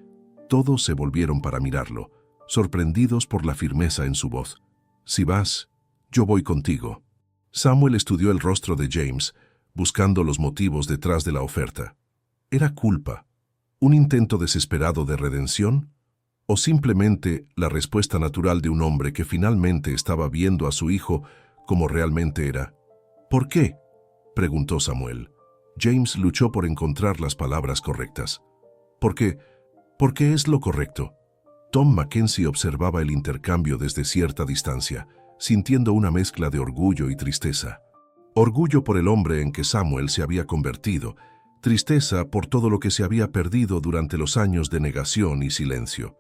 Todos se volvieron para mirarlo, sorprendidos por la firmeza en su voz. «Si vas, yo voy contigo». Samuel estudió el rostro de James, buscando los motivos detrás de la oferta. ¿Era culpa? ¿Un intento desesperado de redención? ¿O simplemente la respuesta natural de un hombre que finalmente estaba viendo a su hijo como realmente era? «¿Por qué?», preguntó Samuel. James luchó por encontrar las palabras correctas. «Porque es lo correcto». Tom Mackenzie observaba el intercambio desde cierta distancia, sintiendo una mezcla de orgullo y tristeza. Orgullo por el hombre en que Samuel se había convertido, tristeza por todo lo que se había perdido durante los años de negación y silencio.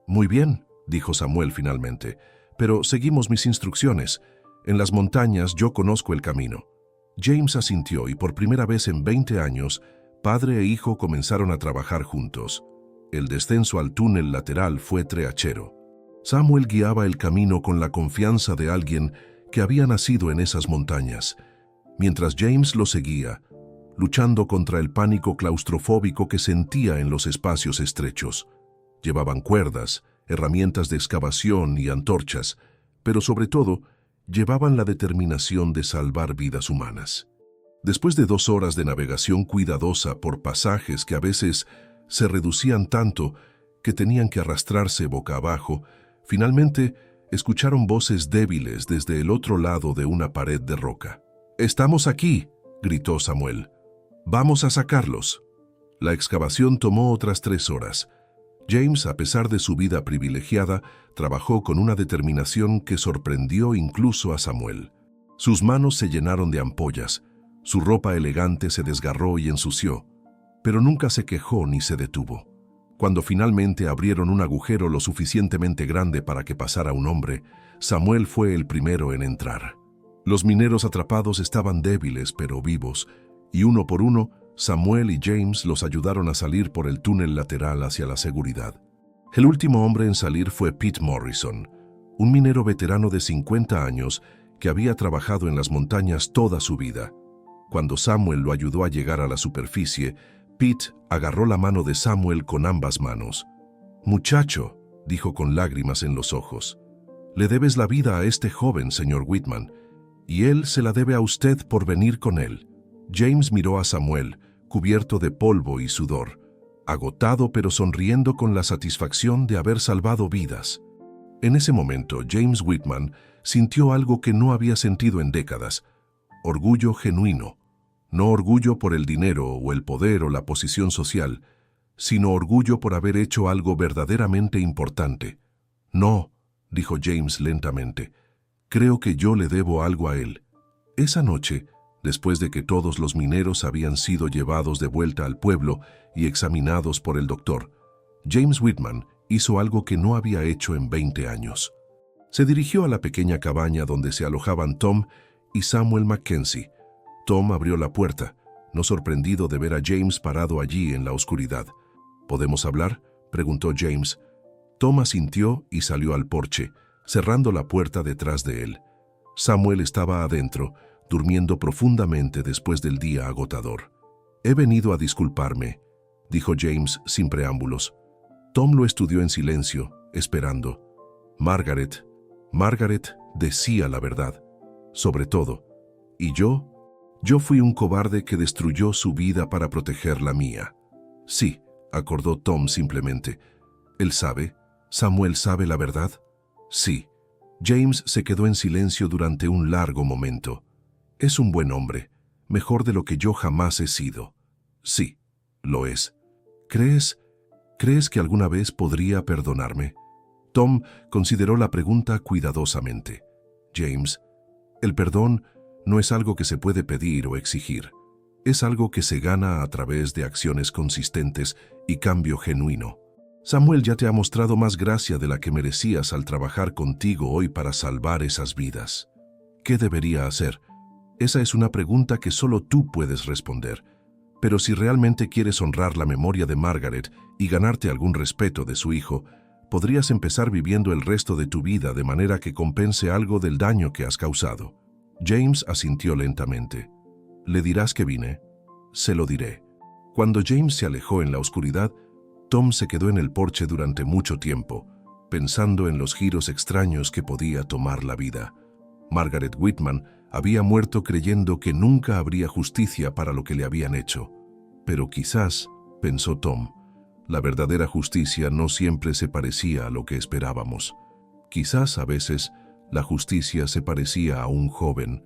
«Muy bien», dijo Samuel finalmente, «pero seguimos mis instrucciones. En las montañas yo conozco el camino». James asintió y por primera vez en 20 años, padre e hijo comenzaron a trabajar juntos. El descenso al túnel lateral fue trechero. Samuel guiaba el camino con la confianza de alguien que había nacido en esas montañas, mientras James lo seguía, luchando contra el pánico claustrofóbico que sentía en los espacios estrechos. Llevaban cuerdas, herramientas de excavación y antorchas, pero sobre todo, llevaban la determinación de salvar vidas humanas. Después de 2 horas de navegación cuidadosa por pasajes que a veces se reducían tanto que tenían que arrastrarse boca abajo, finalmente escucharon voces débiles desde el otro lado de una pared de roca. «¡Estamos aquí!», gritó Samuel. «Vamos a sacarlos». La excavación tomó otras 3 horas. James, a pesar de su vida privilegiada, trabajó con una determinación que sorprendió incluso a Samuel. Sus manos se llenaron de ampollas, su ropa elegante se desgarró y ensució, pero nunca se quejó ni se detuvo. Cuando finalmente abrieron un agujero lo suficientemente grande para que pasara un hombre, Samuel fue el primero en entrar. Los mineros atrapados estaban débiles pero vivos, y uno por uno, Samuel y James los ayudaron a salir por el túnel lateral hacia la seguridad. El último hombre en salir fue Pete Morrison, un minero veterano de 50 años que había trabajado en las montañas toda su vida. Cuando Samuel lo ayudó a llegar a la superficie, Pete agarró la mano de Samuel con ambas manos. «Muchacho», dijo con lágrimas en los ojos, «le debes la vida a este joven, señor Whitman, y él se la debe a usted por venir con él». James miró a Samuel, cubierto de polvo y sudor, agotado pero sonriendo con la satisfacción de haber salvado vidas. En ese momento, James Whitman sintió algo que no había sentido en décadas: orgullo genuino. No orgullo por el dinero o el poder o la posición social, sino orgullo por haber hecho algo verdaderamente importante. «No», dijo James lentamente, «creo que yo le debo algo a él». Esa noche, después de que todos los mineros habían sido llevados de vuelta al pueblo y examinados por el doctor, James Whitman hizo algo que no había hecho en 20 años. Se dirigió a la pequeña cabaña donde se alojaban Tom y Samuel Mackenzie. Tom abrió la puerta, no sorprendido de ver a James parado allí en la oscuridad. «¿Podemos hablar?», preguntó James. Tom asintió y salió al porche, cerrando la puerta detrás de él. Samuel estaba adentro, durmiendo profundamente después del día agotador. «He venido a disculparme», dijo James sin preámbulos. Tom lo estudió en silencio, esperando. Margaret decía la verdad, sobre todo. «¿Y yo? Yo fui un cobarde que destruyó su vida para proteger la mía». «Sí», acordó Tom simplemente. «¿Él sabe? ¿Samuel sabe la verdad?» «Sí». James se quedó en silencio durante un largo momento. «Es un buen hombre, mejor de lo que yo jamás he sido». «Sí, lo es». ¿Crees que alguna vez podría perdonarme?» Tom consideró la pregunta cuidadosamente. «James, el perdón no es algo que se puede pedir o exigir. Es algo que se gana a través de acciones consistentes y cambio genuino. Samuel ya te ha mostrado más gracia de la que merecías al trabajar contigo hoy para salvar esas vidas. ¿Qué debería hacer? Esa es una pregunta que solo tú puedes responder. Pero si realmente quieres honrar la memoria de Margaret y ganarte algún respeto de su hijo, podrías empezar viviendo el resto de tu vida de manera que compense algo del daño que has causado». James asintió lentamente. «¿Le dirás que vine?» «Se lo diré». Cuando James se alejó en la oscuridad, Tom se quedó en el porche durante mucho tiempo, pensando en los giros extraños que podía tomar la vida. Margaret Whitman había muerto creyendo que nunca habría justicia para lo que le habían hecho. Pero quizás, pensó Tom, la verdadera justicia no siempre se parecía a lo que esperábamos. Quizás a veces la justicia se parecía a un joven